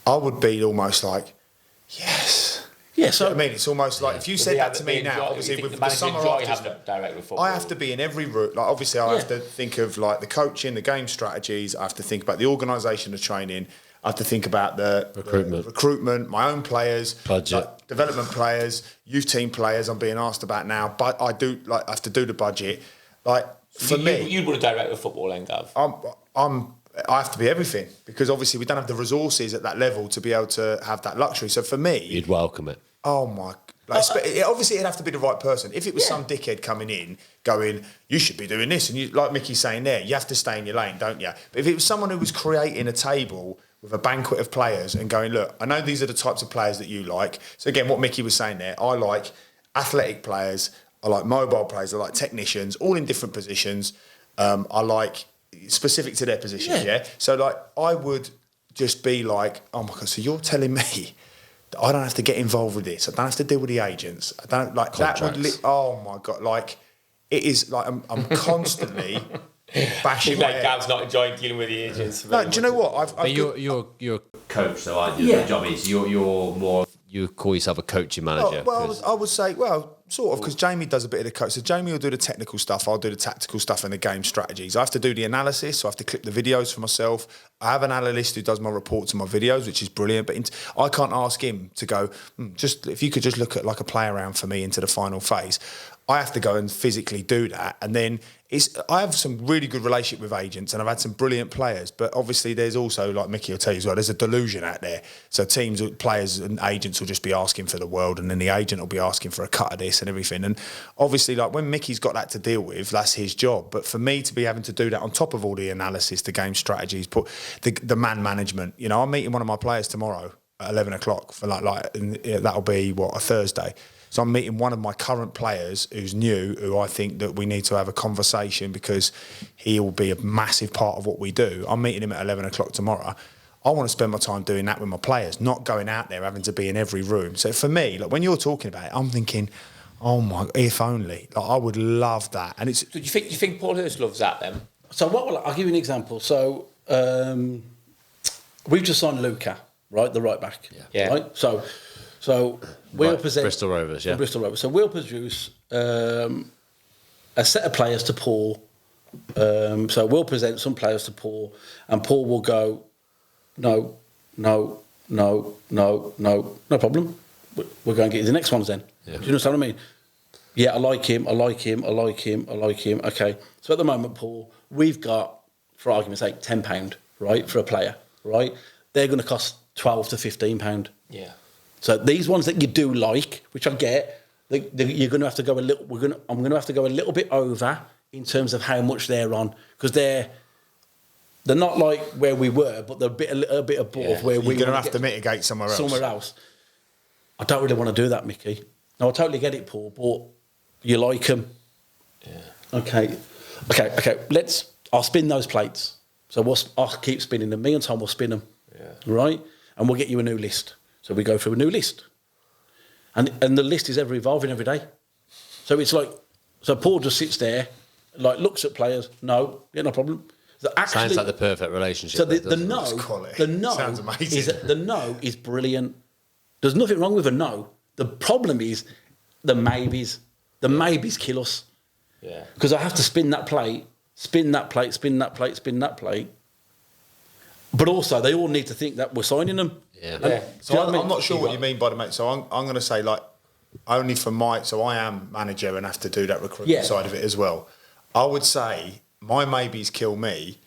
I would be almost like, yes.
Yeah, so
I mean, it's almost like if you said that to me now, obviously with the summer I have to be in every route. Like obviously, I have to think of like the coaching, the game strategies. I have to think about the organisation of training. I have to think about the recruitment, my own players,
budget,
like development players, youth team players. I'm being asked about now, but I have to do the budget. Like for me,
you'd want to direct the football end, Gav.
I have to be everything because obviously we don't have the resources at that level to be able to have that luxury. So for me,
you'd welcome it.
Oh my! Obviously, it'd have to be the right person. If it was some dickhead coming in, going, "You should be doing this," and you, like Micky's saying there, you have to stay in your lane, don't you? But if it was someone who was creating a table with a banquet of players and going, "Look, I know these are the types of players that you like." So again, what Micky was saying there, I like athletic players, I like mobile players, I like technicians, all in different positions. I like specific to their positions. Yeah. So like, I would just be like, "Oh my God!" So you're telling me I don't have to get involved with this. I don't have to deal with the agents. I don't like
contracts.
That. Oh my God! Like it is like I'm constantly bashing.
Like Gav's not enjoying dealing with the agents.
No, do you know what?
But you're a coach, though, aren't you?
Yeah.
The job is you're more. You call yourself a coaching manager.
I would say, sort of, because Jamie does a bit of the coach. So Jamie will do the technical stuff, I'll do the tactical stuff and the game strategies. I have to do the analysis, so I have to clip the videos for myself. I have an analyst who does my reports and my videos, which is brilliant, but I can't ask him to go, just if you could just look at like a play around for me into the final phase. I have to go and physically do that. And then I have some really good relationship with agents and I've had some brilliant players, but obviously there's also, like Micky will tell you as well, there's a delusion out there. So teams, players and agents will just be asking for the world and then the agent will be asking for a cut of this and everything. And obviously like when Micky's got that to deal with, that's his job. But for me to be having to do that on top of all the analysis, the game strategies, put the man management, you know, I'm meeting one of my players tomorrow at 11 o'clock for and that'll be a Thursday. So I'm meeting one of my current players who's new, who I think that we need to have a conversation because he will be a massive part of what we do. I'm meeting him at 11 o'clock tomorrow. I want to spend my time doing that with my players, not going out there having to be in every room. So for me, like when you're talking about it, I'm thinking, oh my, if only. Like I would love that. And it's.
Do you think Paul Hurst loves that then?
So I'll give you an example. So we've just signed Luca, right, the right back.
Yeah.
Right. So we'll present
Bristol Rovers, yeah.
Bristol Rovers. So we'll produce a set of players to Paul. So we'll present some players to Paul, and Paul will go, no problem. We're going to get you the next ones then. Yeah. Do you understand what I mean? Yeah, I like him. Okay. So at the moment, Paul, we've got, for argument's sake, £10, right, for a player, right? They're going to cost £12 to £15.
Yeah.
So these ones that you do like, which I get, you're going to have to go I'm going to have to go a little bit over in terms of how much they're on, because they're not like where we were, but they're a bit above where we're
going to have to mitigate somewhere else.
I don't really want to do that, Micky. No, I totally get it, Paul, but you like them. Yeah. Okay. I'll spin those plates. So I'll keep spinning them. Me and Tom will spin them. Yeah. Right? And we'll get you a new list. So we go through a new list. And the list is ever evolving every day. So it's like, so Paul just sits there, like looks at players, no problem. So actually,
sounds like the perfect relationship.
So the no
sounds amazing.
The no is brilliant. There's nothing wrong with a no. The problem is the maybes. The maybes kill us.
Yeah.
Because I have to spin that plate. But also, they all need to think that we're signing them.
Yeah.
So I'm not sure what you mean by the mate. So I'm going to say like only for so I am manager and have to do that recruitment side of it as well. I would say my maybes kill me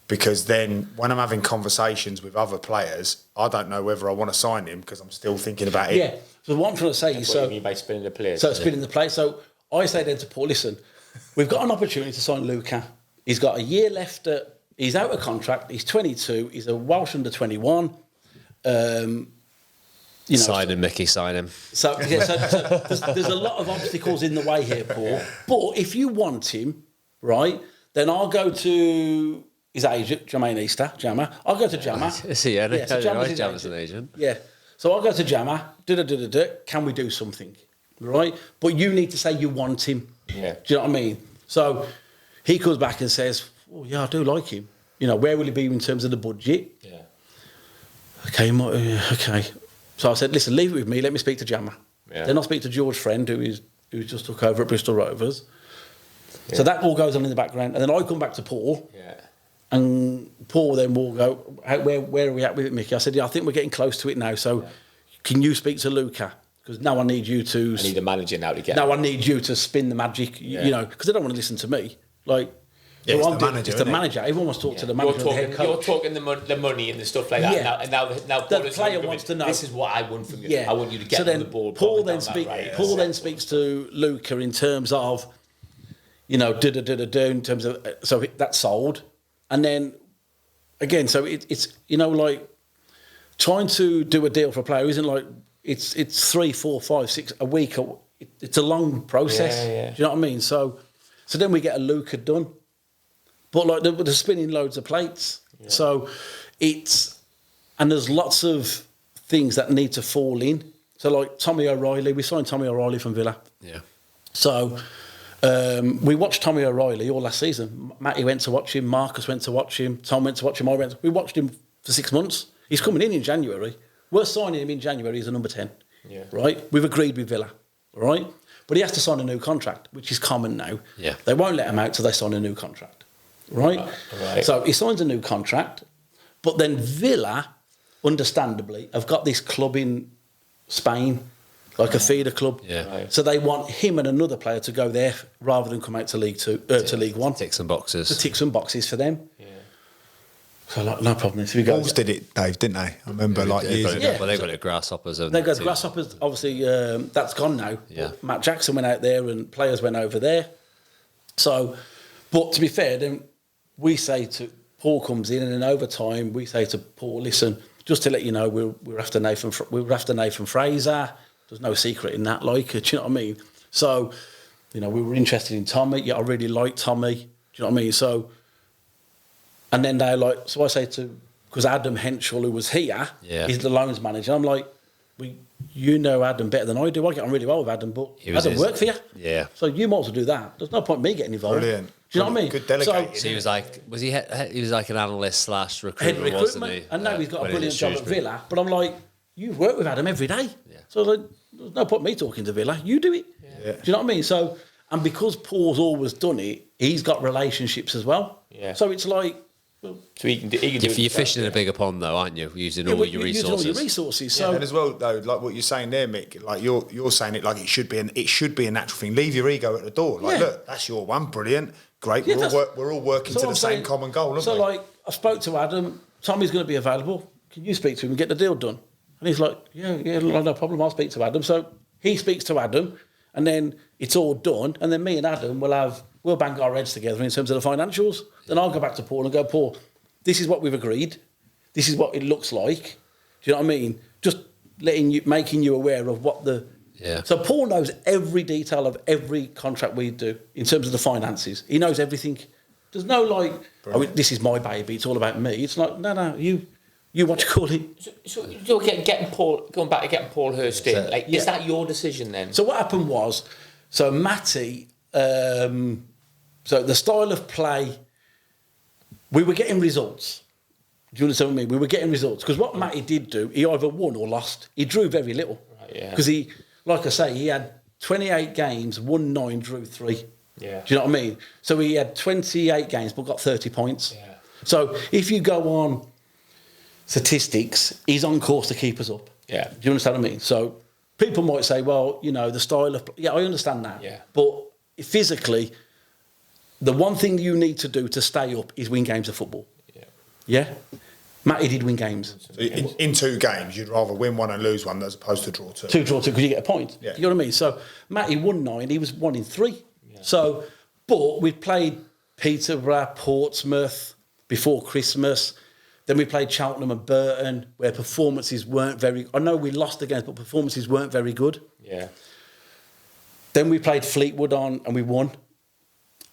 because then when I'm having conversations with other players, I don't know whether I want to sign him because I'm still thinking about it.
Yeah. So what I'm trying to say is,
what you mean by spinning the players?
So spinning the plate. So I say then to Paul, listen, we've got an opportunity to sign Luca. He's got a year left at he's out of contract. He's 22. He's a Welsh under 21.
Sign him, Mickey, sign him.
So there's a lot of obstacles in the way here, Paul. But if you want him, right, then I'll go to his agent, Jermaine Easter, Jammer. I'll go to Jammer.
Is he? Yeah,
so
Jammer's an agent.
Yeah. So I'll go to Jammer. Can we do something? Right? But you need to say you want him.
Yeah.
Do you know what I mean? So he comes back and says, "Oh yeah, I do like him. Where will he be in terms of the budget?"
Yeah.
Okay. So I said, "Listen, leave it with me. Let me speak to Jammer."
Yeah.
Then I'll speak to George Friend, who just took over at Bristol Rovers. Yeah. So that all goes on in the background, and then I come back to Paul.
Yeah.
And Paul then will go, where are we at with it, Mickey? I said, I think we're getting close to it now. So can you speak to Luca? Because now I need you to...
I need a manager now to get...
Now I need you to spin the magic, because they don't want to listen to me.
Yeah, it's the manager.
It's the manager. Everyone wants to talk to the manager and the head coach.
You're talking the money and the stuff like that.
Yeah.
And now
the player wants to know.
This is what I want from you.
Yeah.
I want you to get on the board.
Paul then speaks to Luca in terms of, in terms of... So that's sold. And then... Again, so it's trying to do a deal for a player isn't like it's 3, 4, 5, 6 a week. It's a long process.
Yeah.
Do you know what I mean? So then we get a Luca done, but they're spinning loads of plates. Yeah. So there's lots of things that need to fall in. So Tommy O'Reilly, we signed Tommy O'Reilly from Villa.
Yeah.
So. We watched Tommy O'Reilly all last season. Matty went to watch him. Marcus went to watch him. Tom went to watch him. We watched him for 6 months. He's coming in January. We're signing him in January as a number 10. Yeah. Right? We've agreed with Villa. Right? But he has to sign a new contract, which is common now.
Yeah.
They won't let him out till they sign a new contract. Right? So he signs a new contract. But then Villa, understandably, have got this club in Spain, like a feeder club.
Yeah. Right.
So they want him and another player to go there rather than come out to League Two, to League One.
Tick some boxes.
To tick some boxes for them. Yeah. So no problem. So we go.
Wolves did it, Dave, didn't they? I remember years ago.
Well, they've got it Grasshoppers.
They've got Grasshoppers. Obviously, that's gone now.
Yeah.
Matt Jackson went out there and players went over there. So, but to be fair, then we say to Paul comes in and in overtime we say to Paul, listen, just to let you know, we're after Nathan Fraser. There's no secret in that, do you know what I mean? So, we were interested in Tommy. Yeah, I really like Tommy. Do you know what I mean? So, and then so I say because Adam Henschel, who was here, is the loans manager. I'm like, you know Adam better than I do. I get on really well with Adam, but Adam worked for you.
Yeah.
So you might as well do that. There's no point me getting involved.
Brilliant.
Do you know what I mean?
Good delegating.
So he was like an analyst / recruitment, wasn't he?
And now he's got a brilliant job at Villa. But I'm like, you work with Adam every day.
Yeah.
So there's no point me talking to Villa. You do it.
Yeah.
Do you know what I mean? So, and because Paul's always done it, he's got relationships as well.
Yeah.
So it's like...
So he can do
You're fishing in a bigger pond, though, aren't you? Using all your resources.
Using all your resources. So,
and as well, though, like what you're saying there, Mick, like you're saying it like it should be a natural thing. Leave your ego at the door. Look, that's your one. Brilliant. Great.
Yeah,
we're all working to the same common goal, aren't we?
So, I spoke to Adam. Tommy's going to be available. Can you speak to him and get the deal done? And he's like, yeah, no problem. I'll speak to Adam. So he speaks to Adam, and then it's all done. And then me and Adam we'll bang our heads together in terms of the financials. Then I'll go back to Paul and go, Paul, this is what we've agreed. This is what it looks like. Do you know what I mean? Just making you aware of what the...
Yeah.
So Paul knows every detail of every contract we do in terms of the finances. He knows everything. There's no this is my baby. It's all about me. It's like, no, you what you call it.
So you're going back to getting Paul Hurst in. Is that your decision then?
So what happened was, Matty, so the style of play, we were getting results. Do you understand what I mean? We were getting results. Because what Matty did do, he either won or lost. He drew very little. Because he, like I say, he had 28 games, won 9, drew 3.
Yeah.
Do you know what I mean? So he had 28 games, but got 30 points.
Yeah.
So if you go on statistics, he's on course to keep us up.
Yeah.
Do you understand what I mean? So people might say, well, the style of... Yeah, I understand that.
Yeah.
But physically, the one thing you need to do to stay up is win games of football. Yeah. Yeah? Matty did win games.
So in 2 games, you'd rather win 1 and lose 1 as opposed to draw 2.
2 draw 2 because you get a point.
Yeah.
You know what I mean? So Matty won 9, he was 1 in 3. Yeah. So, but we'd played Peterborough, Portsmouth, before Christmas. Then we played Cheltenham and Burton, where performances weren't very... I know we lost against, but performances weren't very good.
Yeah.
Then we played Fleetwood and we won.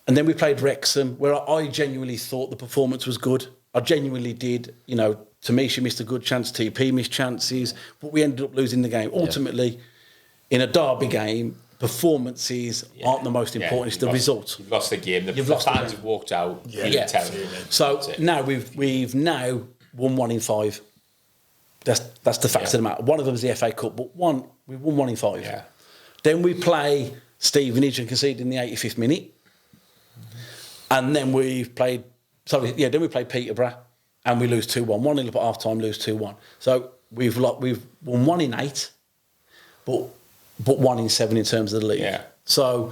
And then we played Wrexham, where I genuinely thought the performance was good. I genuinely did. You know, Tamisha missed a good chance, TP missed chances, but we ended up losing the game. Ultimately, in a derby game, performances aren't the most important. It's the result.
You've lost the game. The fans have walked out.
Yeah. So now we've now won 1 in 5. That's the fact of the matter. One of them is the FA Cup, but we won 1 in 5.
Yeah.
Then we play Stevenage and concede in the 85th minute. And then we played Peterborough and we lose 2-1. 1-0 up at half time, lose 2-1. So we've won 1 in 8, but 1 in 7 in terms of the league.
Yeah.
So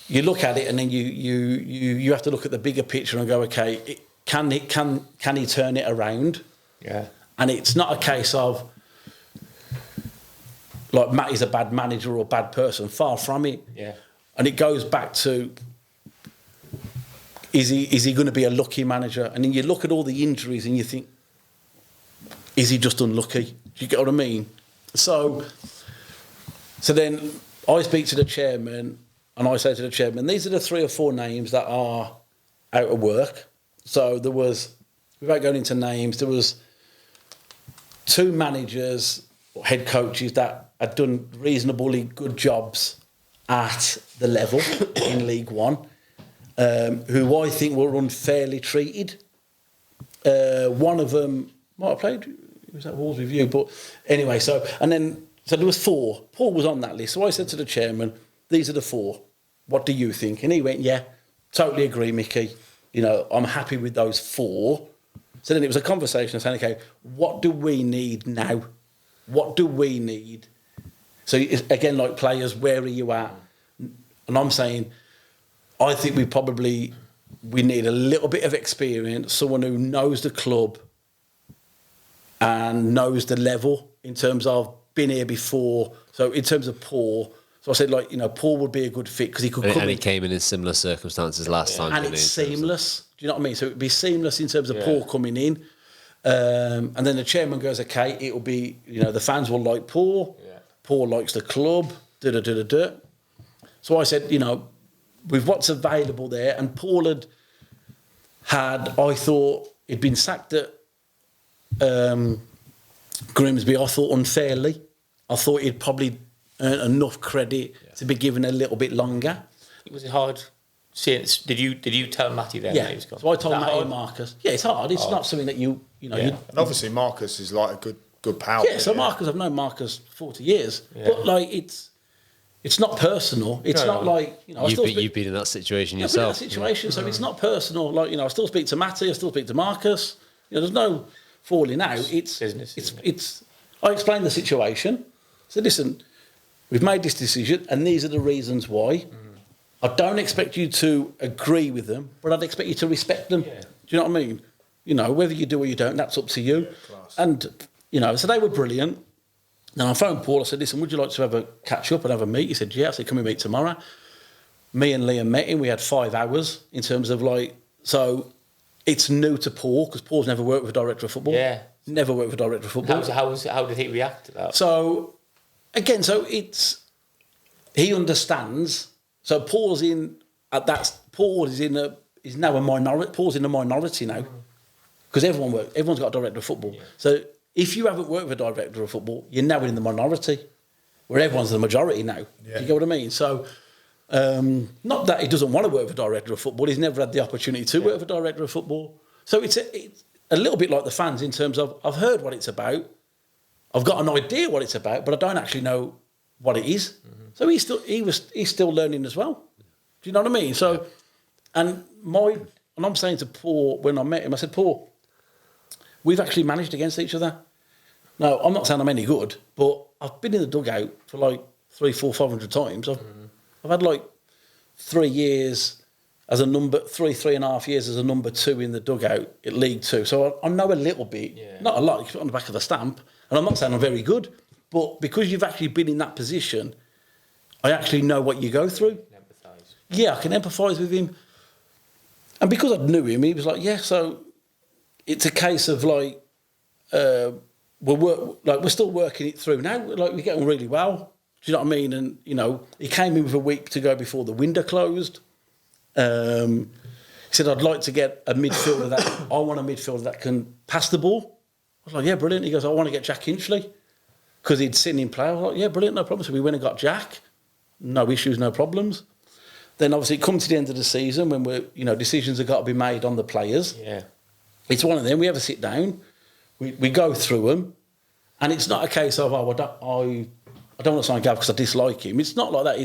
you look at it and then you have to look at the bigger picture and go, okay, can he turn it around?
Yeah.
And it's not a case of like Matt is a bad manager or a bad person. Far from it.
Yeah.
And it goes back to, is he going to be a lucky manager? And then you look at all the injuries and you think, is he just unlucky? Do you get what I mean? So then I speak to the chairman and I say to the chairman, these are the 3 or 4 names that are out of work. So there was, without going into names, there was 2 managers or head coaches that had done reasonably good jobs at the level in League One, who I think were unfairly treated. One of them might have played, it was at Wolves Review, but anyway, so there was 4. Paul was on that list. So I said to the chairman, these are the 4. What do you think? And he went, yeah, totally agree, Mickey. You know, I'm happy with those 4. So then it was a conversation saying, okay, what do we need now? What do we need? So again, like players, where are you at? And I'm saying, I think we need a little bit of experience, someone who knows the club and knows the level in terms of been here before. So in terms of Paul, so I said, like, you know, Paul would be a good fit because he could come in.
And he came in similar circumstances last time.
And it's seamless. Do you know what I mean? So it would be seamless in terms of Paul coming in. And then the chairman goes, okay, it will be, you know, the fans will like Paul. Yeah. Paul likes the club. So I said, you know, with what's available there, and Paul had I thought he'd been sacked at Grimsby, I thought unfairly. I thought he'd probably earned enough credit to be given a little bit longer.
Was it hard? Did you tell Matty then?
Yeah.
That he was gone?
So I told Matty and Marcus. Yeah, it's hard. It's not something that you know.
Yeah. And obviously Marcus is like a good pal.
Yeah. So Marcus, I've known Marcus 40 years, but like it's not personal. It's not like, you know.
You've been in that situation yourself.
I've been in that situation, so it's not personal. Like, you know, I still speak to Matty. I still speak to Marcus. You know, there's no falling out. It's
business.
It's. I explained the situation. So listen, we've made this decision, and these are the reasons why. I don't expect you to agree with them, but I'd expect you to respect them. Yeah. Do you know what I mean? You know, whether you do or you don't, that's up to you. Yeah, and, you know, so they were brilliant. Then I phoned Paul. I said, listen, would you like to have a catch up and have a meet? He said, yeah. I said, can we meet tomorrow? Me and Liam met him. We had 5 hours in terms of like, so it's new to Paul because Paul's never worked with a director of football.
Yeah.
Never worked with a director of football.
How did he react to that?
So, again, he understands. So Paul's in at that. Paul is now a minority. Paul's in a minority now because everyone's got a director of football. Yeah. So if you haven't worked with a director of football, you're now in the minority, where everyone's the majority now. Yeah. Do you get what I mean? So not that he doesn't want to work with a director of football. He's never had the opportunity to work with a director of football. So it's a little bit like the fans in terms of I've heard what it's about, I've got an idea what it's about, but I don't actually know what it is. Mm-hmm. So he's still learning as well. Do you know what I mean? So, and I'm saying to Paul when I met him, I said, Paul, we've actually managed against each other. Now, I'm not saying I'm any good, but I've been in the dugout for like 300, 400, 500 times. I've had like 3 years as a number, 3.5 years as a number 2 in the dugout at League 2. So I know a little bit, not a lot, you put it on the back of the stamp. And I'm not saying I'm very good, but because you've actually been in that position, I actually know what you go through. Yeah, I can empathise with him. And because I knew him, he was like, yeah, so it's a case of like we're still working it through now. Like we're getting really well. Do you know what I mean? And you know, he came in with a week to go before the window closed. He said, "I'd like to get a midfielder that I want a midfielder that can pass the ball." I was like, "Yeah, brilliant." He goes, "I want to get Jack Hinchley," because he'd seen him play. I was like, "Yeah, brilliant, no problem." So we went and got Jack. No issues, no problems. Then obviously it comes to the end of the season when decisions have got to be made on the players.
Yeah,
it's one of them. We have a sit down, we go through them, and it's not a case of I don't want to sign Gav because I dislike him. It's not like that.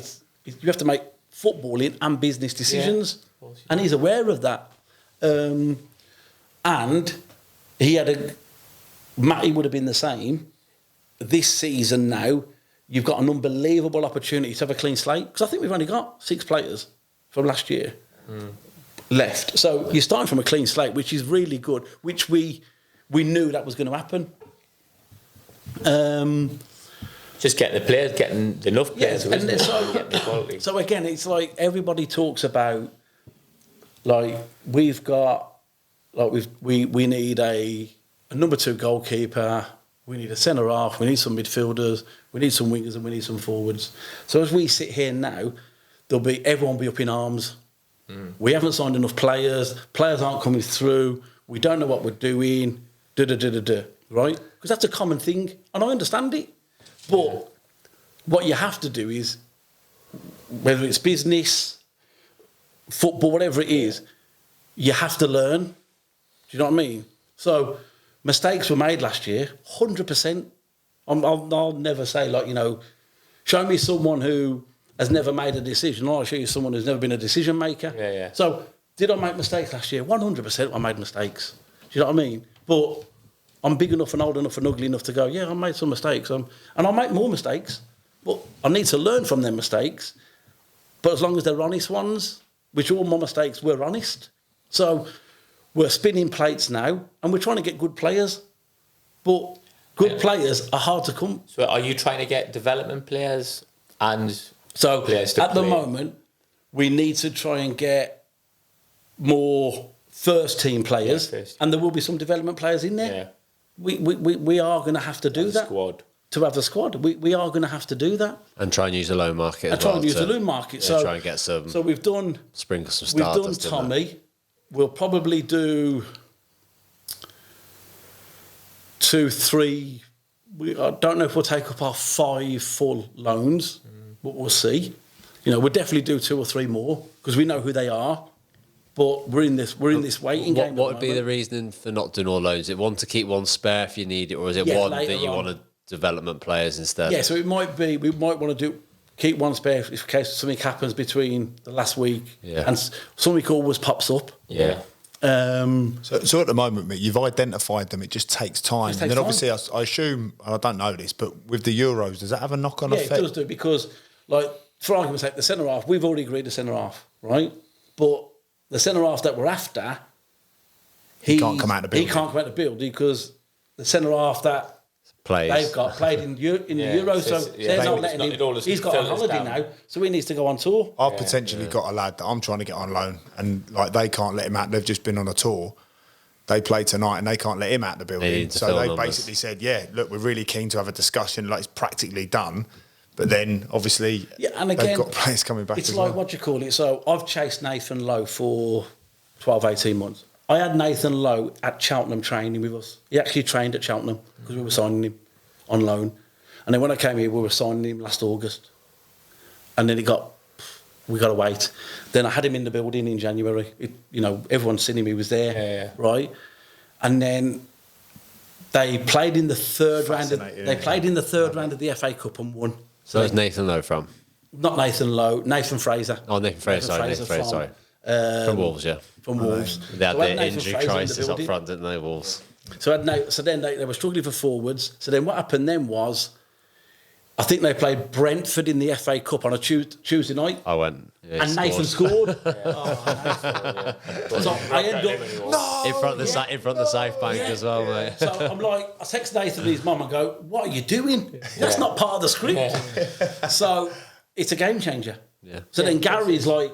You have to make footballing and business decisions, and he's aware of that. And he had Matty would have been the same. This season now, you've got an unbelievable opportunity to have a clean slate, because I think we've only got 6 players from last year left. So you're starting from a clean slate, which is really good, which we knew that was going to happen.
Just getting the players, getting enough players, getting the quality.
So again, it's like everybody talks about, like we need a number 2 goalkeeper, we need a centre half, we need some midfielders, we need some wingers, and we need some forwards. So as we sit here now, everyone will be up in arms. We haven't signed enough players. Players aren't coming through. We don't know what we're doing. Right? Because that's a common thing, and I understand it. But what you have to do is, whether it's business, football, whatever it is, you have to learn. Do you know what I mean? So mistakes were made last year, 100%. I'll never say, like, show me someone who has never made a decision. I'll show you someone who's never been a decision maker.
Yeah.
So did I make mistakes last year? 100% I made mistakes. Do you know what I mean? But I'm big enough and old enough and ugly enough to go, yeah, I made some mistakes. And I'll make more mistakes. But I need to learn from them mistakes. But as long as they're honest ones, which all my mistakes were honest. So we're spinning plates now, and we're trying to get good players. But good players are hard to come.
So are you trying to get development players and
so
players to
at
play?
the moment, we need to try and get more first team players, and there will be some development players in there.
Yeah.
We are going to have to do that.
Squad.
To have the squad, we are going to have to do that.
And try and use the loan market as
and try
well.
and use the loan market.
Yeah,
so
try and get some.
So we've done.
Sprinkle some
We've
starters.
done Tommy. We'll probably do 2, 3. I don't know if we'll take up our 5 full loans, but we'll see. We'll definitely do 2 or 3 more because we know who they are. But we're in this waiting game.
What would be the reasoning for not doing all loans? Is it one to keep one spare if you need it, or is it one that you want to development players instead?
Yeah, so it might be we might want to keep one spare in case something happens between the last week and something always pops up.
Yeah.
So at the moment, Mick, you've identified them. It just takes time.
It takes
and then
time.
obviously, I assume, and I don't know this, but with the Euros, does that have a knock-on effect?
Yeah, it does do, because, like, for argument's sake, the centre half, we've already agreed to centre half, right? But the centre half that we're after,
he can't come out of the building.
He can't come out of the building because the centre half that they've got played in the Euros, so they're not letting him. He's got on holiday now, so he needs to go on tour.
I've potentially got a lad that I'm trying to get on loan, and like they can't let him out. They've just been on a tour. They play tonight, and they can't let him out the building. So they basically said, "Yeah, look, we're really keen to have a discussion. Like it's practically done." But then, obviously,
and again,
they've got players coming back.
It's
as
like
well.
what do you call it? So I've chased Nathan Lowe for 12, 18 months. I had Nathan Lowe at Cheltenham training with us. He actually trained at Cheltenham because we were signing him on loan. And then when I came here, we were signing him last August. And then we got to wait. Then I had him in the building in January. Everyone's seen him, he was there, right? And then they played in the third round. Played in the third round of the FA Cup and won.
So where's Nathan Lowe from?
Not Nathan Lowe, Nathan Fraser.
Oh, Nathan Fraser, sorry. From Wolves, yeah.
From Wolves.
They had the injury crisis up front, didn't they, Wolves?
So then they were struggling for forwards. So then what happened then was, I think they played Brentford in the FA Cup on a Tuesday night.
I went. Yeah,
and Nathan scored.
So
I ended up
in front of the South Bank as well, mate.
So I'm like, I text Nathan and his mum and go, "What are you doing? That's not part of the script." Yeah. So it's a game changer.
Yeah.
So then Gary's like,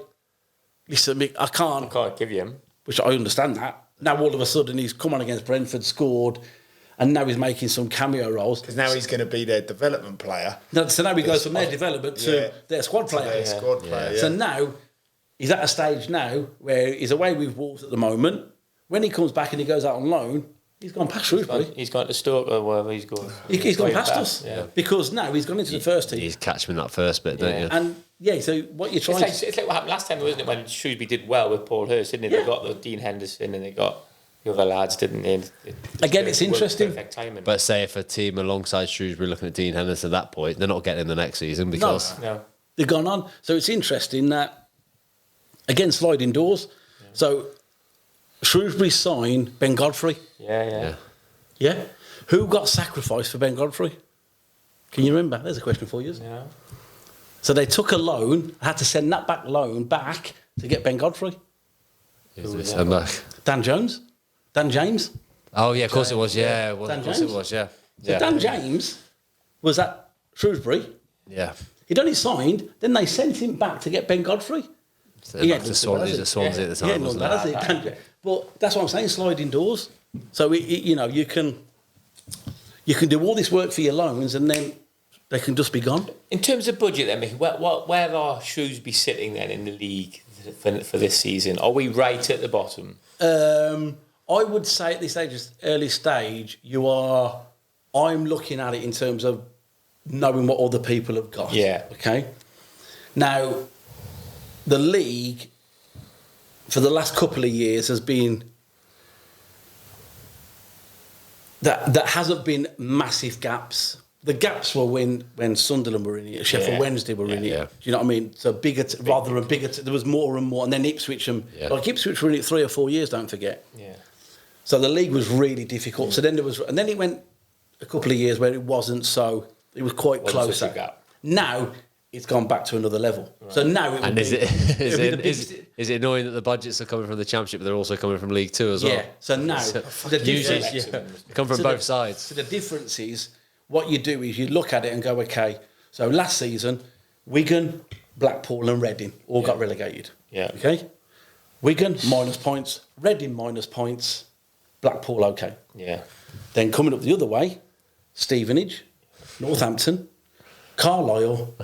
"Listen, Mick, I can't
give you him,"
which I understand that. Now all of a sudden he's come on against Brentford, scored, and now he's making some cameo roles.
Because now he's going to be their development player.
So now he goes from their development to their squad player. So now he's at a stage now where he's away with Wolves at the moment. When he comes back and he goes out on loan, he's gone past Shrewsbury.
He's gone to Stoke or wherever he's going.
He's gone past us because now he's gone into the first team.
He's catch him in that first bit, don't you?
And so what you're trying
it's like what happened last time, wasn't it? When Shrewsbury did well with Paul Hurst, didn't they? They got the Dean Henderson and they got the other lads, didn't they?
Again, it's interesting.
Perfect timing.
But say if a team alongside Shrewsbury looking at Dean Henderson at that point, they're not getting him the next season because
no.
They've gone on. So it's interesting that, again, sliding doors. Yeah. So Shrewsbury signed Ben Godfrey. Yeah. Who got sacrificed for Ben Godfrey? Can you remember? There's a question for you.
Yeah.
So they took a loan, had to send that loan back to get Ben Godfrey. Dan Jones? Dan James?
Oh, yeah, of course it was, yeah. Of course it was, yeah.
So Dan James was at Shrewsbury.
Yeah.
He'd only signed, then they sent him back to get Ben Godfrey.
So back to Swansea at the time, wasn't it?
But that's what I'm saying, sliding doors. So, you can do all this work for your loans and then they can just be gone.
In terms of budget then, Micky, where are Shrewsbury sitting then in the league for this season? Are we right at the bottom?
I would say at this early stage, I'm looking at it in terms of knowing what other people have got.
Yeah.
Okay? Now, the league, for the last couple of years, has been... That hasn't been massive gaps. The gaps were when Sunderland were in it, Sheffield Wednesday were in it. Yeah. Do you know what I mean? So rather than bigger, there was more and more, and then Ipswich Ipswich were in it 3 or 4 years. Don't forget.
Yeah.
So the league was really difficult. So then then it went a couple of years where it wasn't so. It was quite close. Now it's gone back to another level. Right. So now it. And
is it annoying that the budgets are coming from the Championship, but they're also coming from League Two as well?
Yeah. So now the difference
come from both sides.
So the difference is, what you do is you look at it and go, okay, so last season, Wigan, Blackpool and Reading all got relegated.
Yeah.
Okay? Wigan, minus points. Reading, minus points. Blackpool, okay.
Yeah.
Then coming up the other way, Stevenage, Northampton, Carlisle,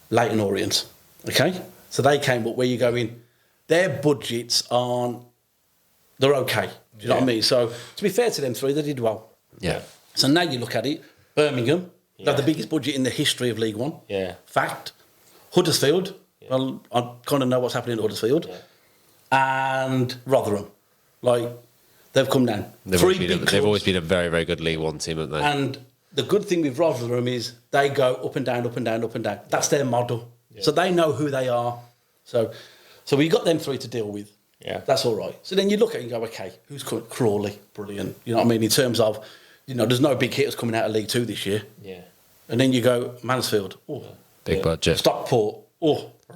Leyton Orient. Okay? So they came up where you're going, their budgets they're okay. Do you know what I mean? So to be fair to them three, they did well.
Yeah.
So now you look at it, Birmingham, they have the biggest budget in the history of League One.
Yeah.
Fact. Huddersfield, well, I kind of know what's happening at Huddersfield. Yeah. And Rotherham. They've come down.
They've always been a very, very good League One team, haven't they?
And the good thing with Rotherham is they go up and down, up and down, up and down. That's their model. Yeah. So they know who they are. So we got them three to deal with.
Yeah.
That's all right. So then you look at it and go, okay, who's coming? Crawley, brilliant. You know what I mean? In terms of, there's no big hitters coming out of League Two this year.
Yeah.
And then you go, Mansfield.
Big budget.
Stockport.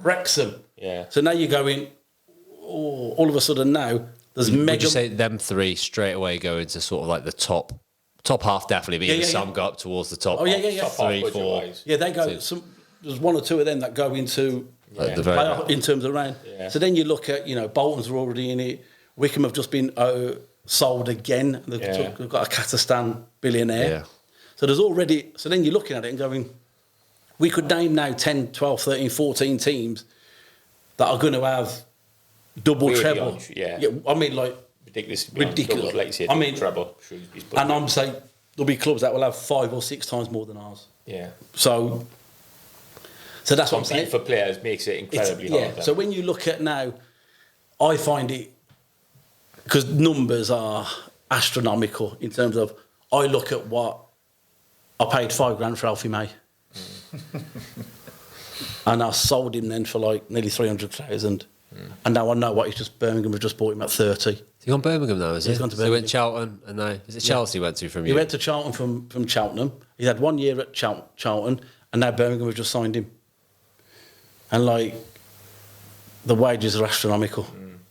Wrexham.
Yeah.
So now you're going, all of a sudden now, there's mega...
Would you say them three straight away go into sort of like the top half definitely, but some go up towards the top.
Oh, yeah.
Top
3, 4.
Yeah, they go... There's one or two of them that go into... the playoff in terms of round. Yeah. So then you look at, Bolton's are already in it. Wickham have just been sold again. They've got a Kazakhstan billionaire. Yeah. So there's already... So then you're looking at it and going, we could name now 10, 12, 13, 14 teams that are going to have double, treble. I mean, ridiculous.
Double, like you said,
I mean,
treble.
And I'm saying there'll be clubs that will have 5 or 6 times more than ours.
Yeah.
So that's what I'm saying.
For players makes it incredibly hard.
Yeah. So when you look at now, I find it, because numbers are astronomical in terms of, I look at what I paid $5,000 for Alfie May. And I sold him then for nearly 300,000. And now I know what Birmingham have just bought him at 30.
Is he gone Birmingham now, is he?
He's gone to
Birmingham.
So
he went Charlton, and now is it Chelsea he went to from you?
He went to Charlton from Cheltenham. He had 1 year at Charlton, and now Birmingham have just signed him. And the wages are astronomical.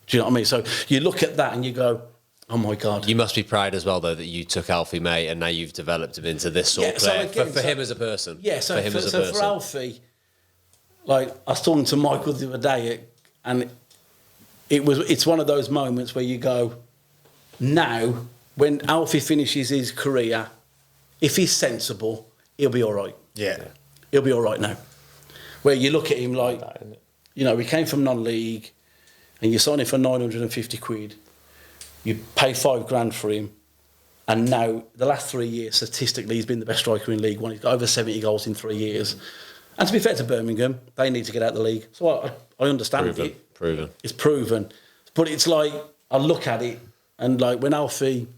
Do you know what I mean? So you look at that and you go, oh my God.
You must be proud as well, though, that you took Alfie May and now you've developed him into this sort of player. For him as a person.
Yeah, for Alfie, I was talking to Michael the other day, and it's one of those moments where you go, now, when Alfie finishes his career, if he's sensible, he'll be all right.
Yeah.
He'll be all right now. Where you look at him like, he came from non-league and you sign him for 950 quid, you pay $5,000 for him, and now, the last 3 years, statistically, he's been the best striker in League One. He's got over 70 goals in 3 years. And to be fair to Birmingham, they need to get out of the league. So I understand it.
Proven.
It's proven. But it's like, I look at it, and like when Alfie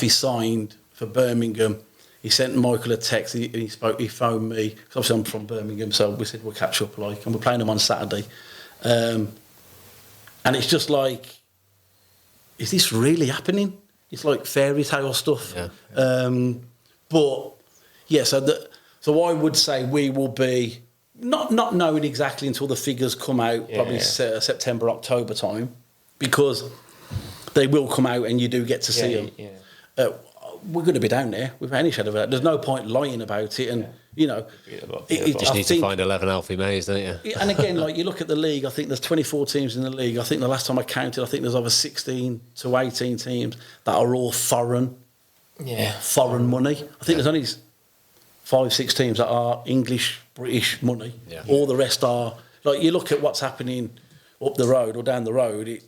signed for Birmingham, he sent Michael a text. He phoned me. Because obviously I'm from Birmingham, so we said we'll catch up. And we're playing them on Saturday. And it's just like, is this really happening? It's like fairy tale stuff.
Yeah.
But yeah, so I would say we will be not knowing exactly until the figures come out, probably September, October time, because they will come out and you do get to see them. Yeah. We're going to be down there without any shadow of a doubt. There's no point lying about it, and you
just need to find 11 Alfie Mays, don't you?
And again, like you look at the league, I think there's 24 teams in the league. I think the last time I counted, I think there's over 16 to 18 teams that are all foreign money. I think there's only 5-6 teams that are English, British money. Yeah. All the rest are like, you look at what's happening up the road or down the road.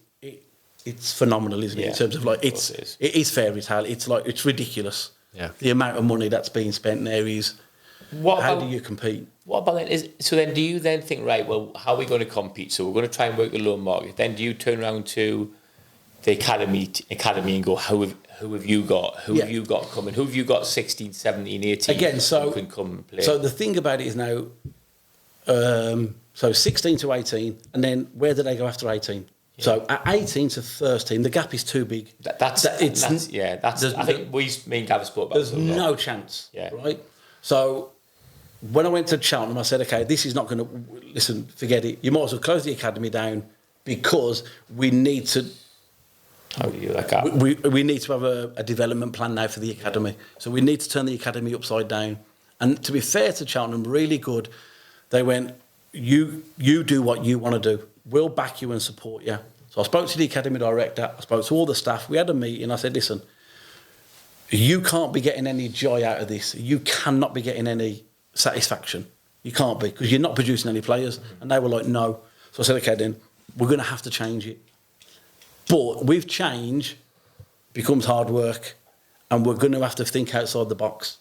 It's phenomenal, isn't it? In terms of like, it is fairy tale. It's like, it's ridiculous.
Yeah.
The amount of money that's being spent there is. How do you compete? What
about then? So then, do you then think, right? Well, how are we going to compete? So we're going to try and work the loan market. Then do you turn around to the academy and go, who have you got? Who have you got coming? Who have you got? 16, 17, 18.
Again,
who can come and play?
So the thing about it is now, so 16 to 18, and then where do they go after 18? Yeah. So at 18 to 13, the gap is too big.
I think me and Gav spoke about.
There's no chance. Yeah. Right. So when I went to Cheltenham, I said, okay, this is not going to listen. Forget it. You might as well close the academy down because we need to.
How do you like that?
We need to have a development plan now for the academy. So we need to turn the academy upside down. And to be fair to Cheltenham, really good. They went, you do what you want to do. We'll back you and support you. So I spoke to the academy director. I spoke to all the staff. We had a meeting. I said, listen, you can't be getting any joy out of this. You cannot be getting any satisfaction. You can't be, because you're not producing any players. And they were like, no. So I said, okay, then we're going to have to change it. But with change becomes hard work, and we're going to have to think outside the box.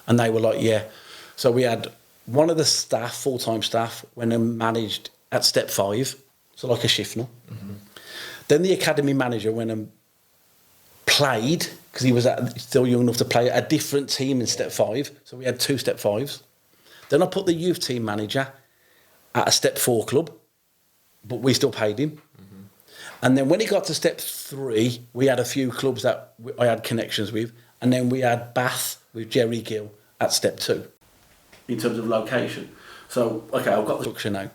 And they were like, yeah. So we had one of the staff, full-time staff, went and managed at step 5, so like a Shifnal. Mm-hmm. Then the academy manager went and played, because he was still young enough to play, a different team in step 5. So we had 2 step 5s. Then I put the youth team manager at a step 4 club, but we still paid him. Mm-hmm. And then when he got to step 3, we had a few clubs that I had connections with, and then we had Bath with Jerry Gill at step 2 in terms of location. So, okay, I've got the structure now.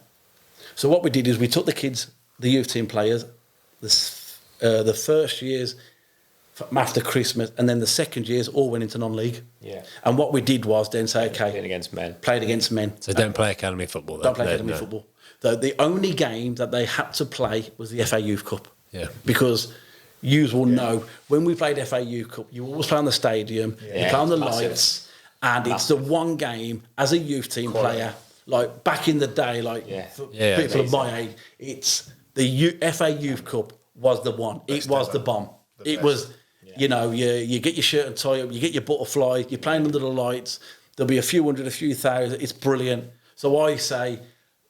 So what we did is we took the kids, the youth team players, the first years after Christmas, and then the second years all went into non-league. Yeah. And what we did was then say, okay,
played against men.
So don't play academy football. Then.
Don't play academy football. The only game that they had to play was the FA Youth Cup.
Yeah.
Because you will know when we played FA Youth Cup, you always play on the stadium, you play on the lights, and it's the one game as a youth team player. Like back in the day, for people of my age, it's the FA Youth Cup was the one. It was the bomb. It was, you get your shirt and tie up, you get your butterfly, you're playing under the lights. There'll be a few hundred, a few thousand. It's brilliant. So I say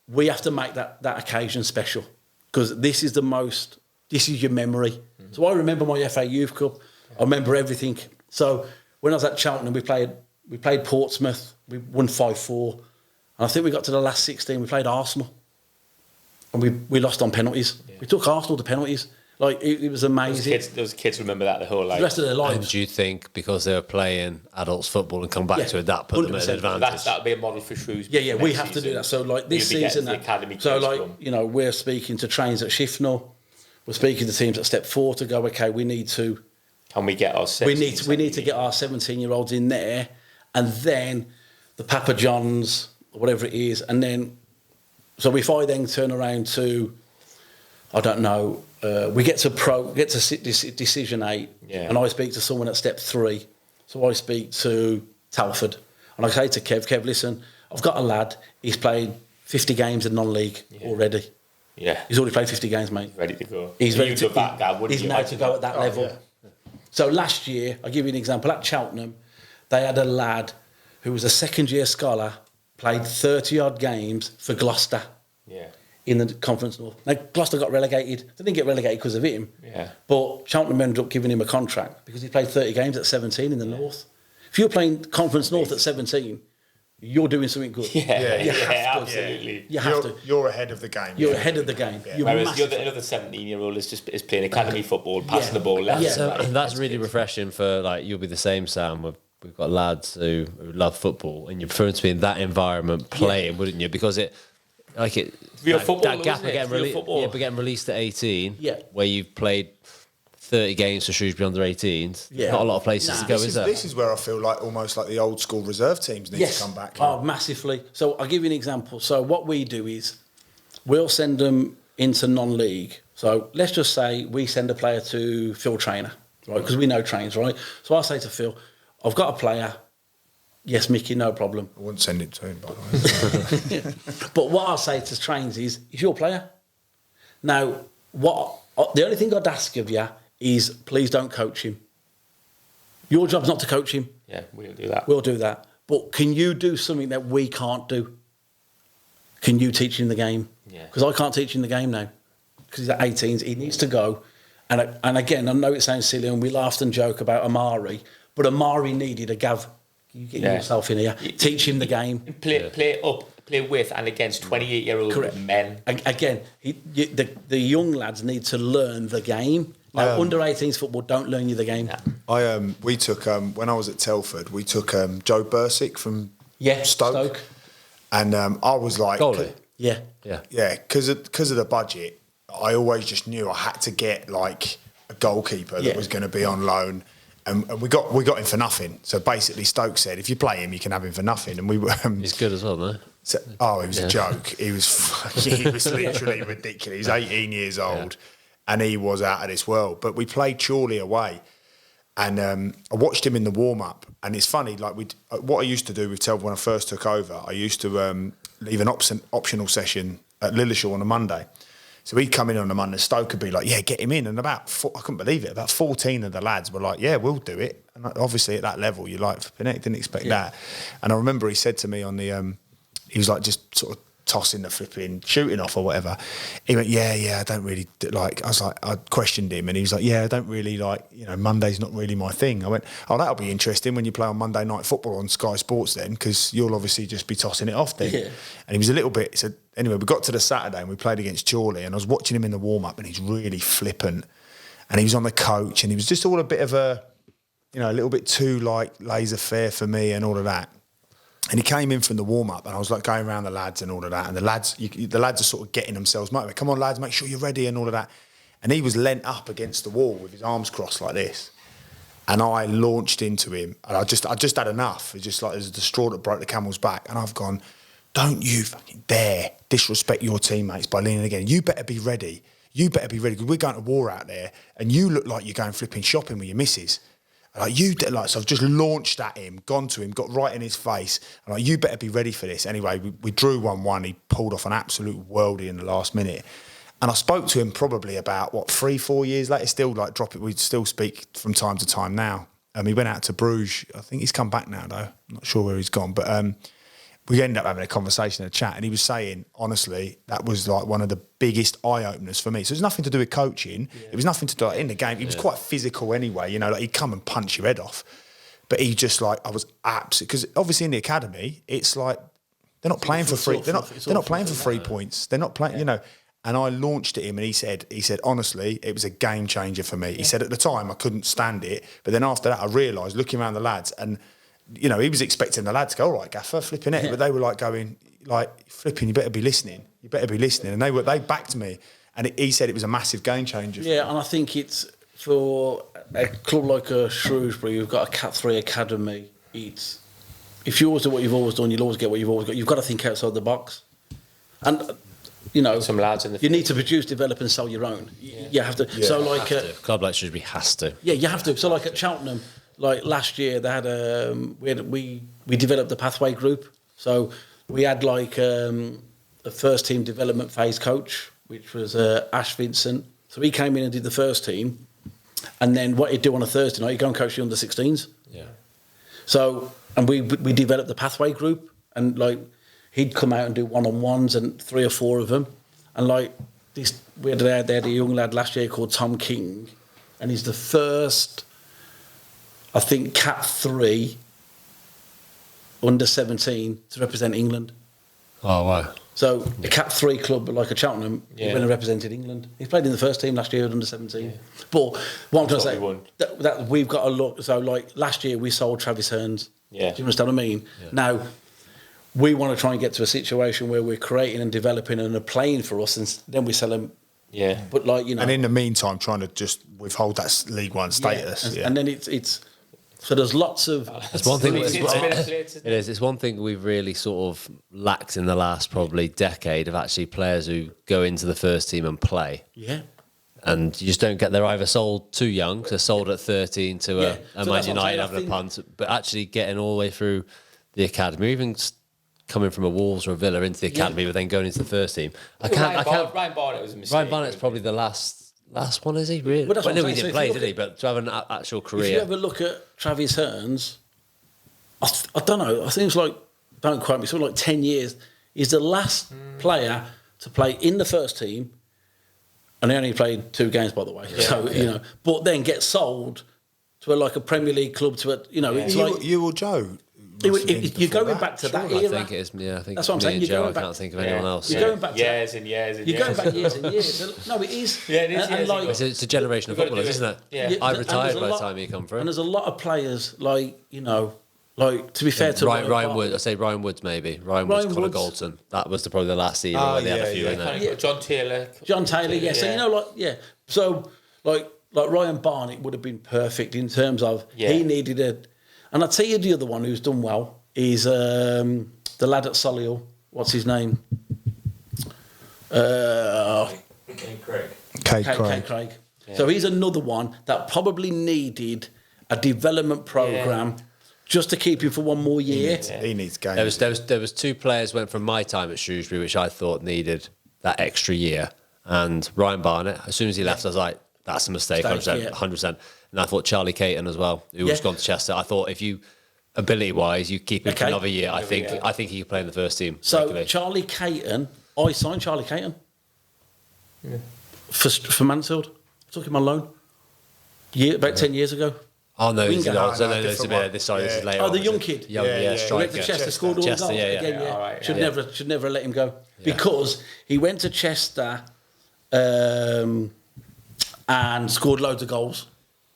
we have to make that occasion special, because this is your memory. Mm-hmm. So I remember my FA Youth Cup. I remember everything. So when I was at Cheltenham, we played Portsmouth. We won 5-4. And I think we got to the last 16. We played Arsenal, and we lost on penalties. Yeah. We took Arsenal to penalties. Like it was amazing.
Those kids remember that the whole life.
The rest of their lives.
And do you think because they were playing adults football and come back to it, that put them at an advantage?
That'll be a model for Shrewsbury.
Yeah, we have to do that. So like this season, we're speaking to trains at Shifnal. We're speaking to teams at step 4 to go, okay, we need to.
Can we get our 17,
we need to get our 17-year-olds in there, and then the Papa Johns, whatever it is, and then so if I then turn around to I don't know. We get to sit decision 8, and I speak to someone at step 3. So I speak to Telford, and I say to Kev, listen, I've got a lad. He's played 50 games in non-league already.
Yeah,
he's already played 50 games, mate.
Ready to go.
He's ready to
back guy,
he's now to go at that level. Yeah. So last year, I'll give you an example. At Cheltenham, they had a lad who was a second-year scholar, played 30-odd games for Gloucester. Yeah. In the Conference North. Now, Gloucester got relegated. They didn't get relegated because of him. Yeah. But Cheltenham ended up giving him a contract because he played 30 games at 17 in the North. If you're playing Conference North at 17, you're doing something good.
Yeah, absolutely.
You have to.
You're ahead of the game.
You're ahead of the game. Yeah.
Whereas another 17-year-old is playing academy football, passing the ball left.
So that's really refreshing for, like, you'll be the same, Sam. We've got lads who love football, and you prefer to be in that environment playing, wouldn't you? Because
real football,
that gap of getting released at 18, where you've played 30 games for Shrewsbury under 18s. Not a lot of places to go, is there?
This is where I feel like almost like the old school reserve teams need to come back.
Oh, massively. So I'll give you an example. So what we do is we'll send them into non-league. So let's just say we send a player to Phil Trainer, right? Because we know trains, right? So I'll say to Phil, I've got a player. Yes, Mickey, no problem.
I wouldn't send it to him, by the way.
But what I'll say to trains is your player. Now, the only thing I'd ask of you is please don't coach him. Your job's not to coach him.
Yeah, we'll do that.
We'll do that. But can you do something that we can't do? Can you teach him the game? Yeah. Because I can't teach him the game now. Because he's at 18s, he needs to go. And again, I know it sounds silly, and we laughed and joke about Amari, but Amari needed a Gav. You get yourself in here. Teach him the game.
Play with and against 28-year-old men.
Again, the young lads need to learn the game. Now, under 18s football don't learn you the game.
We took when I was at Telford, we took Joe Bursick from Stoke. And I was like,
goalie.
Yeah,
because of the budget, I always just knew I had to get like a goalkeeper that was going to be on loan. And we got him for nothing. So basically, Stoke said, if you play him, you can have him for nothing. And we were.
He's good as well, no?
So, he was a joke. He was literally ridiculous. He's 18 years old, and he was out of this world. But we played Chorley away, and I watched him in the warm up. And it's funny, like what I used to do with Telford when I first took over, I used to leave an optional session at Lilleshall on a Monday. So he'd come in on a Monday, Stoke would be like, yeah, get him in. And I couldn't believe it, about 14 of the lads were like, yeah, we'll do it. And obviously at that level, you're like, didn't expect that. And I remember he said to me on the, he was like just sort of tossing the flipping, shooting off or whatever. He went, yeah, I don't really like, I was like, I questioned him and he was like, yeah, I don't really like, Monday's not really my thing. I went, oh, that'll be interesting when you play on Monday Night Football on Sky Sports then, because you'll obviously just be tossing it off then. Yeah. And he was a little bit, so anyway, we got to the Saturday and we played against Chorley and I was watching him in the warm-up and he's really flippant and he was on the coach and he was just all a bit of a, a little bit too like laissez-faire for me and all of that. And he came in from the warm-up and I was like going around the lads and all of that. And the lads are sort of getting themselves motivated. Come on, lads, make sure you're ready and all of that. And he was leant up against the wall with his arms crossed like this. And I launched into him and I just had enough. It's just like there's the straw that broke the camel's back. And I've gone, don't you fucking dare disrespect your teammates by leaning again. You better be ready. Because we're going to war out there and you look like you're going flipping shopping with your missus. So I've just launched at him, gone to him, got right in his face. I'm like, you better be ready for this. Anyway, we drew 1-1. He pulled off an absolute worldie in the last minute. And I spoke to him probably about, 3-4 years later, still like drop it. We'd still speak from time to time now. He went out to Bruges. I think he's come back now, though. I'm not sure where he's gone. But we ended up having a conversation, a chat. And he was saying, honestly, that was like one of the biggest eye-openers for me. So it was nothing to do with coaching. Yeah. It was nothing to do in the game. He was quite physical anyway. Like he'd come and punch your head off. But he just like, I was absolutely... Because obviously in the academy, it's like, they're not playing for free. They're not playing for 3 points. They're not playing, And I launched at him and he said, honestly, it was a game changer for me. Yeah. He said at the time I couldn't stand it. But then after that, I realised, looking around the lads and... he was expecting the lads to go, all right, Gaffer, flipping it. Yeah. But they were like going, like, flipping, you better be listening. And they backed me. And he said it was a massive game changer.
Yeah, and I think it's for a club like Shrewsbury, who've got a Cat 3 academy, if you always do what you've always done, you'll always get what you've always got. You've got to think outside the box. And
some lads in the.
You need to produce, develop, and sell your own. You have to. Yeah. So like
club like Shrewsbury has to.
Yeah, you have to. So like at Cheltenham, like last year they had we developed the pathway group. So we had like a first team development phase coach, which was Ash Vincent. So he came in and did the first team, and then what he'd do on a Thursday night, he'd go and coach the under-16s.
Yeah.
So and we developed the pathway group, and like. He'd come out and do one-on-ones and 3 or 4 of them. And like this, they had a young lad last year called Tom King, and he's the first, I think, Cat 3 under 17 to represent England.
Oh, wow.
So the Cat 3 club, like a Cheltenham, he went and represented England. He played in the first team last year at under 17. Yeah. But what I'm trying to say, that we've got to look. So like last year we sold Travis Hearns.
Yeah.
Do you understand what I mean? Yeah. Now, we want to try and get to a situation where we're creating and developing and are playing for us, and then we sell them.
Yeah.
But like, you know.
And in the meantime, trying to just withhold that League One status.
And then it's so there's lots of.
It's one thing. It is. It's one thing we've really sort of lacked in the last probably decade of actually players who go into the first team and play.
Yeah.
And you just don't get. They're either sold too young, so sold at 13 to a Man United having a punt, but actually getting all the way through the academy, even coming from a Wolves or a Villa into the academy, but then going into the first team.
Ryan Barnett was a mistake.
Ryan Barnett's probably the last one, is he? Really? Well, I know he didn't play, did he? But to have an actual career.
If you ever look at Travis Hearns, I don't know. I think it's like, don't quote me, something like 10 years. He's the last player to play in the first team, and he only played 2 games, by the way. Yeah, so you know, but then get sold to a Premier League club it's like
you or Joe.
You're going back to that era.
I think it is. Yeah, I think
that's what I'm saying.
Joe, I can't think of anyone else.
You're going back
years and years and
years. You're going back years and years. No, it is.
Yeah, it is.
It's a generation of footballers, isn't it?
Yeah.
I retired by the time you come through.
And there's a lot of players to be fair to
Ryan Woods. I say Ryan Woods maybe. Ryan Woods, Connor Galton. That was probably the last era where they had a few in there.
John Taylor,
yeah. So So Ryan Barnett would have been perfect in terms of he needed a. And I'll tell you the other one who's done well is the lad at Solihull. What's his name?
Craig.
Craig. Yeah. So he's another one that probably needed a development program just to keep him for one more year.
He needs games.
There was 2 players went from my time at Shrewsbury, which I thought needed that extra year. And Ryan Barnett, as soon as he left, I was like, that's a mistake, 100%. And I thought Charlie Caton as well, who was gone to Chester. I thought if you, ability-wise, you keep him for another year, I think he could play in the first team.
So
regularly.
Charlie Caton, I signed Charlie Caton for Mansfield. I took him on loan about 10 years ago.
Oh no, this is later.
Oh, the young kid.
Striker.
Went to Chester, scored all the goals.
Right,
should never let him go because he went to Chester and scored loads of goals.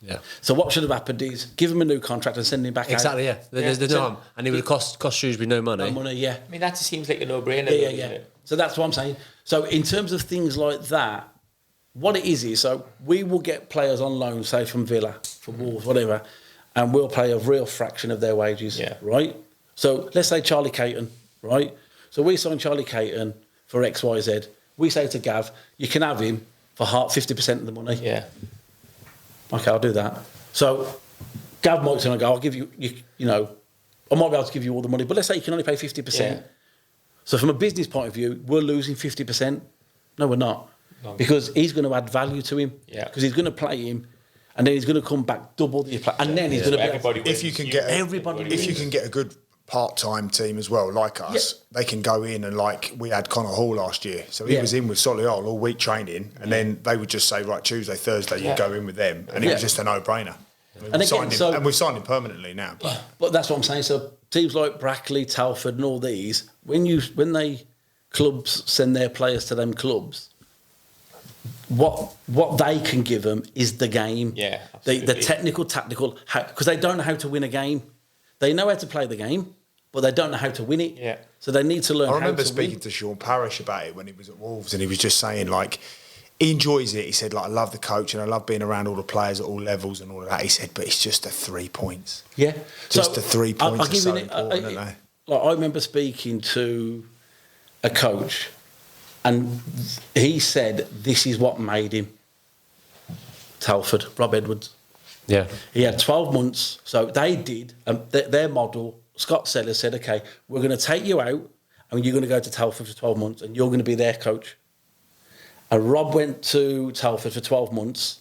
Yeah.
So what should have happened is give him a new contract and send him back out.
Exactly. Yeah. There's no harm, and it would have cost Shrewsbury no money.
No money. Yeah.
I mean that just seems like a no-brainer.
Yeah. So that's what I'm saying. So in terms of things like that, what it is so we will get players on loan, say from Villa, from Wolves, whatever, and we'll pay a real fraction of their wages.
Yeah.
Right. So let's say Charlie Caton. Right. So we sign Charlie Caton for XYZ. We say to Gav, you can have him for 50% of the money.
Yeah.
Okay, I'll do that. So Gav might turn and go, I'll give you, I might be able to give you all the money, but let's say you can only pay 50%.
Yeah.
So from a business point of view, we're losing 50%. No, we're not. No. Because he's going to add value to him.
Yeah.
Because he's going to play him, and then he's going to come back double the play, and then he's going to be.
Everybody wins.
If you can get a good part-time team as well, like us, they can go in and we had Connor Hall last year. So he was in with Solihull all week training, and then they would just say, right, Tuesday, Thursday, you go in with them. And it was just a no-brainer. And we've signed him permanently now.
But that's what I'm saying. So teams like Brackley, Telford and all these, when they clubs send their players to them clubs, what they can give them is the game.
Yeah,
the technical, tactical, because they don't know how to win a game. They know how to play the game, but they don't know how to win it.
Yeah.
So they need to learn how to win.
I remember speaking to Sean Parrish about it when he was at Wolves, and he was just saying, he enjoys it. He said, I love the coach and I love being around all the players at all levels and all of that. He said, but it's just the 3 points.
Yeah.
Just the 3 points are so important, aren't they?
I remember speaking to a coach And he said this is what made him Telford, Rob Edwards.
Yeah.
He had 12 months. So they did, their model, Scott Sellers said, okay, we're going to take you out and you're going to go to Telford for 12 months and you're going to be their coach. And Rob went to Telford for 12 months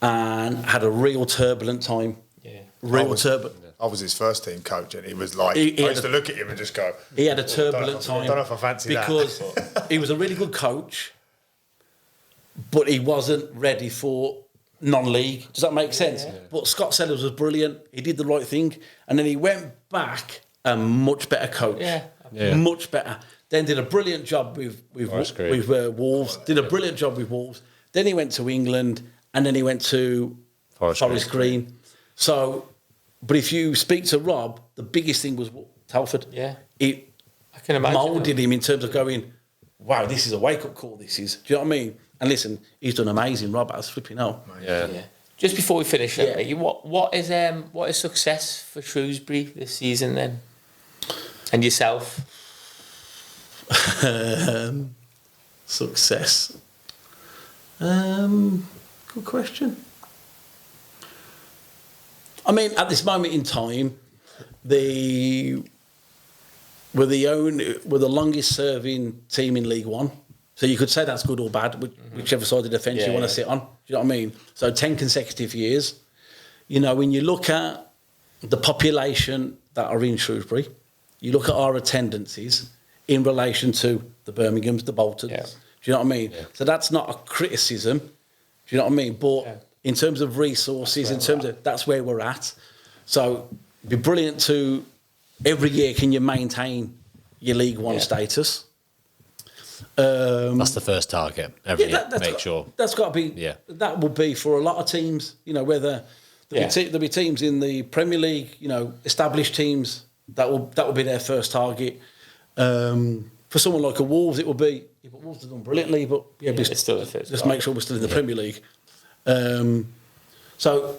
and had a real turbulent time.
Yeah.
Real turbulent.
I was his first team coach, and he was like, I used to look at him and just go.
He had a turbulent time.
I don't know if I fancy
because
that.
he was a really good coach, but he wasn't ready for non-league. Does that make sense? Yeah. But Scott Sellers was brilliant. He did the right thing, and then he went back a much better coach.
Yeah.
Much better. Then did a brilliant job with Wolves. Did a brilliant job with Wolves. Then he went to England, and then he went to Forest Green. So. But if you speak to Rob, the biggest thing was Telford.
Yeah.
It
I can imagine
moulded him in terms of going, wow, this is a wake-up call, this is. Do you know what I mean? And listen, he's done amazing, Rob. I was flipping out.
Yeah. Just before we finish, what is success for Shrewsbury this season then? And yourself?
Success. Good question. I mean, at this moment in time, we're the longest serving team in League One. So you could say that's good or bad, whichever side of the fence you want to sit on. Do you know what I mean? So 10 consecutive years. You know, when you look at the population that are in Shrewsbury, you look at our attendances in relation to the Birminghams, the Boltons.
Yeah.
Do you know what I mean? Yeah. So that's not a criticism. Do you know what I mean? But in terms of resources, that's where we're at. So it'd be brilliant to every year can you maintain your League One status.
That's the first target every year. Make sure
that's got to be. Yeah, that will be for a lot of teams. You know, whether there'll be teams in the Premier League, you know, established teams that will be their first target. For someone like a Wolves, it will be. Yeah, but Wolves have done brilliantly, but it's still just make sure we're still in the Premier League. So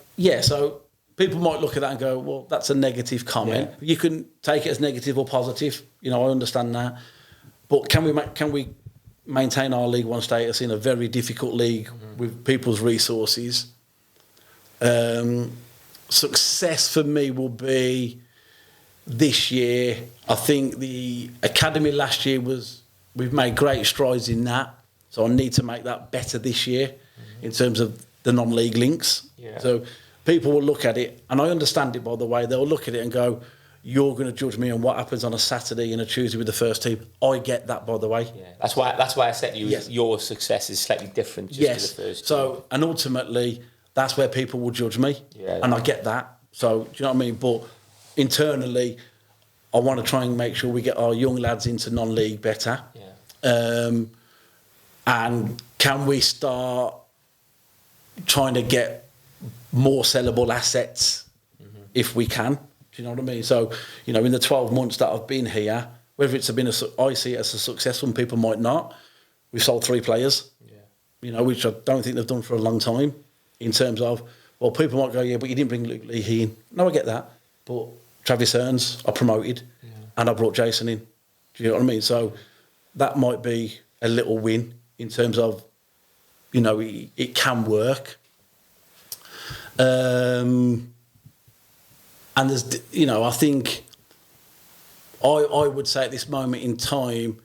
people might look at that and go, well, that's a negative comment. Yeah. You can take it as negative or positive. You know, I understand that. But can we maintain our League One status in a very difficult league with people's resources? Success for me will be this year. I think the academy last year we've made great strides in that. So I need to make that better this year in terms of the non-league links. Yeah. So people will look at it, and I understand it, by the way. They'll look at it and go, you're going to judge me on what happens on a Saturday and a Tuesday with the first team. I get that, by the way. Yeah.
That's why I said your success is slightly different just to the first team.
So, and ultimately, that's where people will judge me. Yeah. And I get that. So, do you know what I mean? But internally, I want to try and make sure we get our young lads into non-league better. Yeah. And can we start trying to get more sellable assets if we can? Do you know what I mean? So, you know, in the 12 months that I've been here, whether it's been I see it as a success, some people might not. We've sold 3 players, you know, which I don't think they've done for a long time in terms of, well, people might go, yeah, but you didn't bring Luke Leahy in. No, I get that. But Travis Hearns, I promoted and I brought Jason in. Do you know what I mean? So that might be a little win in terms of, you know, it can work. And there's, you know, I think I would say at this moment in time,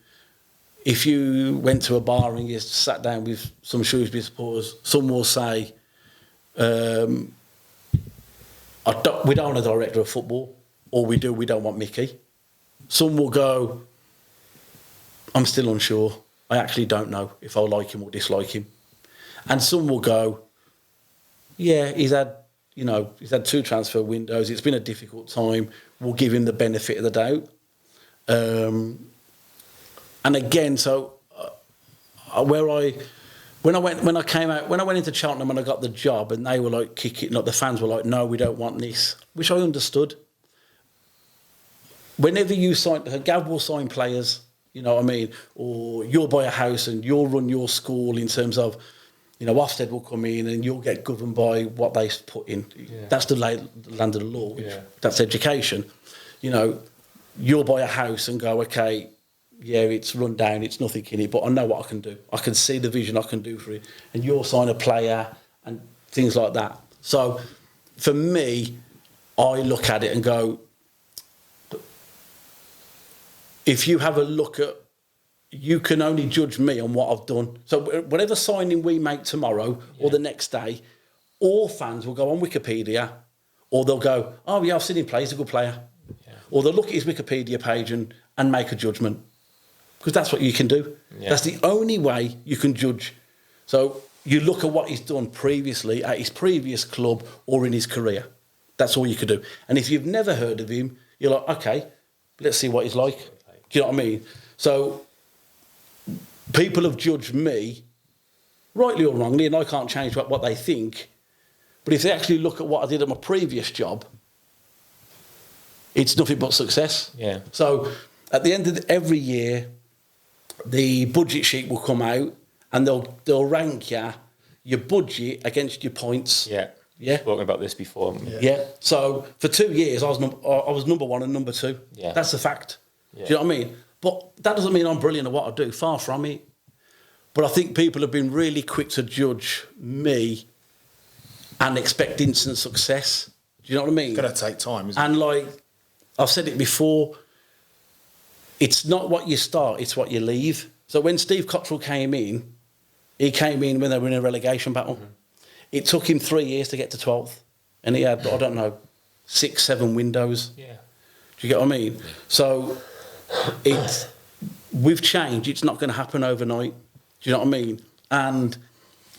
if you went to a bar and you sat down with some Shrewsbury supporters, some will say, we don't want a director of football, or we don't want Micky. Some will go, I'm still unsure. I actually don't know if I like him or dislike him. And some will go, yeah, he's had 2 transfer windows. It's been a difficult time. We'll give him the benefit of the doubt. And again, so when I went into Cheltenham and I got the job, and they were like kicking, like the fans were like, no, we don't want this, which I understood. Whenever you sign, Gav will sign players, you know what I mean, or you'll buy a house and you'll run your school in terms of, you know, Ofsted will come in and you'll get governed by what they put in. Yeah. That's the land of the law. That's education. You know, you'll buy a house and go, okay, yeah, it's run down, it's nothing in it, but I know what I can do. I can see the vision I can do for it. And you'll sign a player and things like that. So for me, I look at it and go, if you have a look at, you can only judge me on what I've done. So whatever signing we make tomorrow or the next day, all fans will go on Wikipedia, or they'll go, oh yeah, I've seen him play, he's a good player. Yeah. Or they'll look at his Wikipedia page and make a judgment. Because that's what you can do. Yeah. That's the only way you can judge. So you look at what he's done previously at his previous club or in his career. That's all you can do. And if you've never heard of him, you're like, okay, let's see what he's like. Do you know what I mean? So people have judged me, rightly or wrongly, and I can't change what they think. But if they actually look at what I did at my previous job, it's nothing but success.
Yeah.
So at the end of every year, the budget sheet will come out and they'll rank your budget against your points.
Yeah.
Yeah.
Spoken about this before.
Yeah. So for 2 years, I was number one and number two.
Yeah.
That's a fact.
Yeah.
Do you know what I mean? But that doesn't mean I'm brilliant at what I do. Far from it. But I think people have been really quick to judge me and expect instant success. Do you know what I mean?
It's going to take time, isn't it?
And like I've said it before, it's not what you start, it's what you leave. So when Steve Cottrell came in, he came in when they were in a relegation battle. Mm-hmm. It took him 3 years to get to 12th. And he had, I don't know, 6, 7 windows.
Yeah.
Do you get what I mean? Yeah. So we've changed. It's not going to happen overnight. Do you know what I mean? And,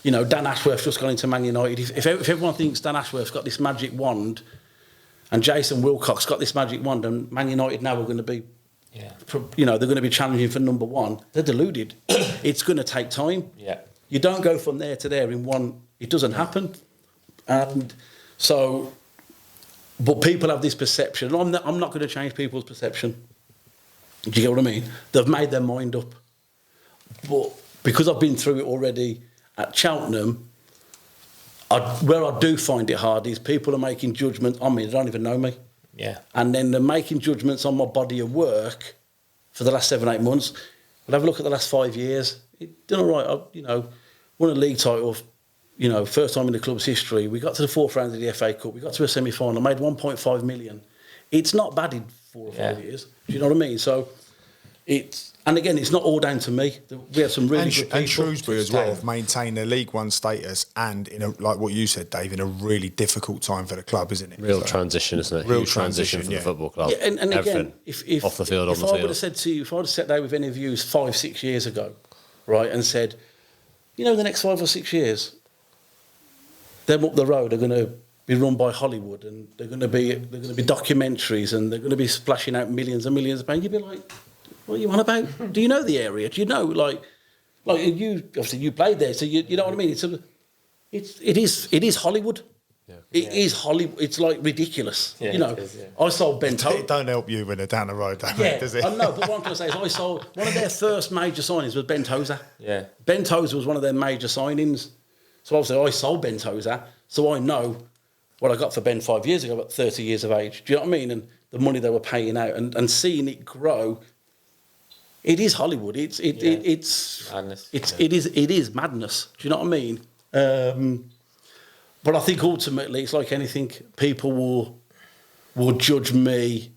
you know, Dan Ashworth's just gone into Man United. If everyone thinks Dan Ashworth's got this magic wand and Jason Wilcock's got this magic wand and Man United now are going to be, you know, they're going to be challenging for number one, they're deluded. It's going to take time.
Yeah.
You don't go from there to there in one. It doesn't happen. And so, but people have this perception. I'm not going to change people's perception. Do you get what I mean? They've made their mind up. But because I've been through it already at Cheltenham, where I do find it hard is people are making judgments on me. They don't even know me.
Yeah.
And then they're making judgments on my body of work for the last 7-8 months. But have a look at the last 5 years. It's done all right. I, you know, won a league title, you know, first time in the club's history. We got to the fourth round of the FA Cup. We got to a semi-final, made 1.5 million. It's not bad in 4 or 5 years. Do you know what I mean? So it's, and again, it's not all down to me. We have some really good people.
And Shrewsbury as well have maintained their League One status, and in a, like what you said, Dave, in a really difficult time for the club, isn't it?
Real transition, isn't it?
Real
Huge transition for the football club.
Yeah, and again, if
off the field, on the
field. If I would have said to you, if I would have sat down with any of you 5-6 years ago, right, and said, you know, the next 5 or 6 years, them up the road are going to be run by Hollywood, and they're going to be documentaries, and they're going to be splashing out millions and millions of pounds. You'd be like, what are you on about? Do you know the area? Do you know, like you obviously you played there, so you know what I mean. It is Hollywood. Yeah. It is Hollywood. It's like ridiculous. Yeah, you know, I sold Bentosa.
It don't help you when they're down the road, though, mate, does it?
I know, but what I'm trying to say is I sold one of their first major signings was Bentosa.
Yeah,
Bentosa was one of their major signings. So obviously I sold Bentosa, so I know what I got for Ben 5 years ago at 30 years of age. Do you know what I mean? And the money they were paying out and seeing it grow. It is Hollywood. It's
madness.
It is madness. Do you know what I mean? But I think ultimately it's like anything. People will judge me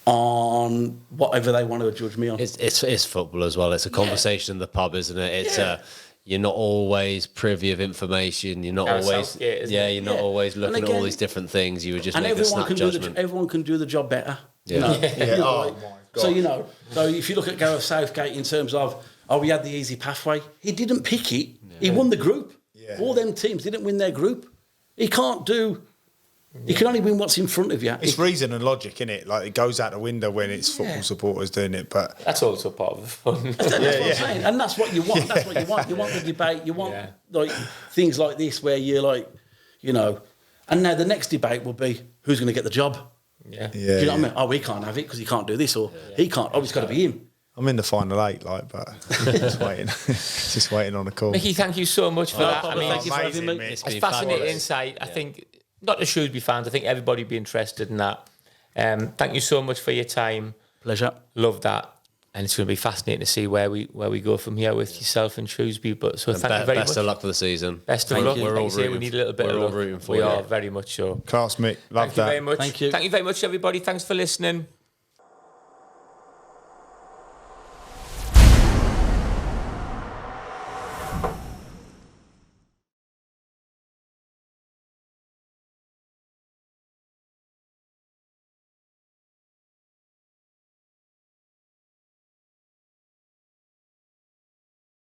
on whatever they want to judge me on.
It's football as well. It's a conversation in the pub, isn't it? It's you're not always privy of information. You're not always you're not always looking at all these different things. You would just make a snap judgment.
Everyone can do the job better.
Yeah.
You know?
Yeah. Oh my God.
So you know, so if you look at Gareth Southgate in terms of we had the easy pathway. He didn't pick it. Yeah. He won the group. Yeah. All them teams didn't win their group. He can't do. You can only win what's in front of you.
It's reason and logic, innit? it? Like it goes out the window when it's football supporters doing it, but
that's also part of the fun.
That's what I'm saying, and that's what you want. That's what you want. You want the debate. You want like things like this where you're like, you know, and now the next debate will be who's going to get the job.
Yeah.
Do you know what I mean? Oh, we can't have it because he can't do this, or he can't. Oh, it's got to be him.
I'm in the final 8, like, but just waiting on a call.
Mickey, thank you so much for that. I mean,
thank you for having me.
It's fascinating insight. I think not the Shrewsbury fans. I think everybody would be interested in that. Thank you so much for your time.
Pleasure.
Love that. And it's going to be fascinating to see where we go from here with yourself and Shrewsbury. But so thank you very much.
Best of luck for the season.
Best of luck.
We're all
rooting. We need a little bit of luck.
Rooting for
we
you.
are very much so.
Class, Mick. Love
Thank you
that.
very much.
Thank you.
Thank you very much, everybody. Thanks for listening.